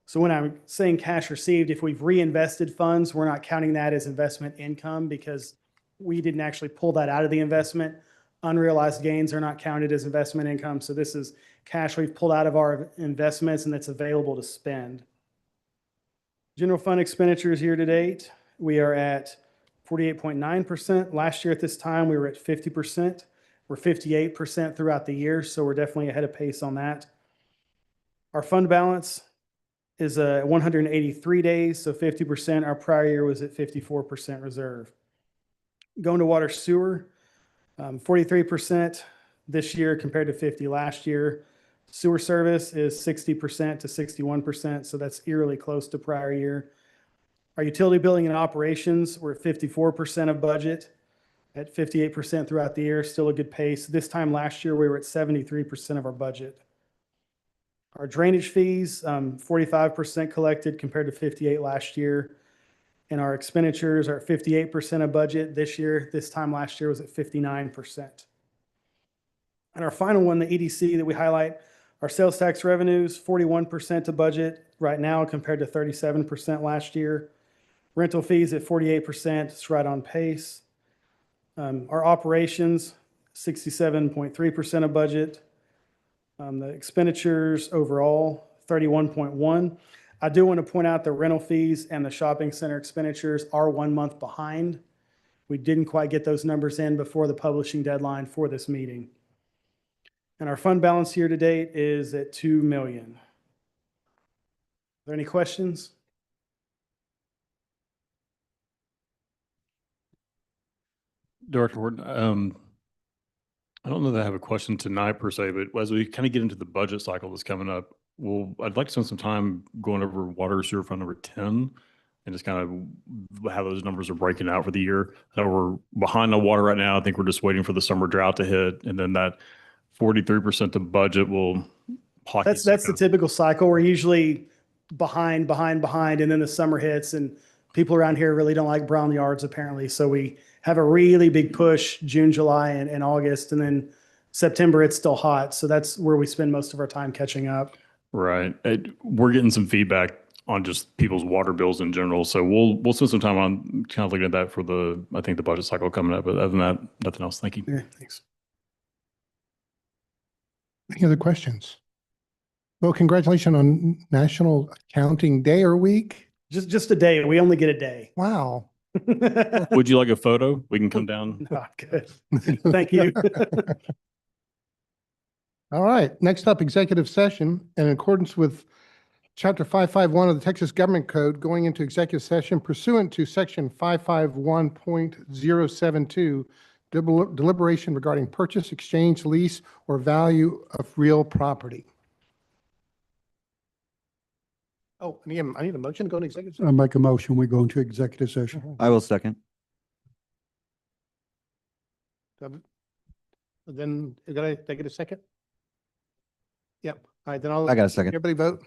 So when I'm saying cash received, if we've reinvested funds, we're not counting that as investment income because we didn't actually pull that out of the investment. Unrealized gains are not counted as investment income. So this is cash we've pulled out of our investments and that's available to spend. General fund expenditures year to date, we are at 48.9%. Last year at this time, we were at 50%. We're 58% throughout the year, so we're definitely ahead of pace on that. Our fund balance is 183 days, so 50%. Our prior year was at 54% reserve. Going to water sewer, 43% this year compared to 50 last year. Sewer service is 60% to 61%, so that's eerily close to prior year. Our utility billing and operations, we're at 54% of budget, at 58% throughout the year, still a good pace. This time last year, we were at 73% of our budget. Our drainage fees, 45% collected compared to 58 last year. And our expenditures are at 58% of budget this year. This time last year was at 59%. And our final one, the EDC that we highlight, our sales tax revenues, 41% of budget right now compared to 37% last year. Rental fees at 48%, it's right on pace. Our operations, 67.3% of budget. The expenditures overall, 31.1. I do want to point out the rental fees and the shopping center expenditures are 1 month behind. We didn't quite get those numbers in before the publishing deadline for this meeting. And our fund balance year to date is at $2 million. Are there any questions? Director Horton, I don't know that I have a question tonight per se, but as we kind of get into the budget cycle that's coming up, I'd like to spend some time going over water sewer fund number 10 and just kind of how those numbers are breaking out for the year. I know we're behind on water right now. I think we're just waiting for the summer drought to hit, and then that 43% of budget will hockey That's the typical cycle. We're usually behind, and then the summer hits, and people around here really don't like brown yards apparently. So we have a really big push June, July, and August, and then September it's still hot. So that's where we spend most of our time catching up. Right. We're getting some feedback on just people's water bills in general. So we'll spend some time on kind of looking at that for I think the budget cycle coming up. But other than that, nothing else. Thank you. Yeah, thanks. Any other questions? Well, congratulations on National Accounting Day or Week. Just a day. We only get a day. Wow. Would you like a photo? We can come down. Oh, good. Thank you. All right, next up, executive session. In accordance with Chapter 551 of the Texas Government Code, going into executive session pursuant to Section 551.072, deliberation regarding purchase, exchange, lease, or value of real property. Oh, I need a motion to go into executive I session. make a motion, we go into executive session. I will second. Then, did I get a second? Yep. All right, then I'll. I got a second. Everybody vote.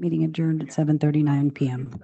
Meeting adjourned at 7:39 PM.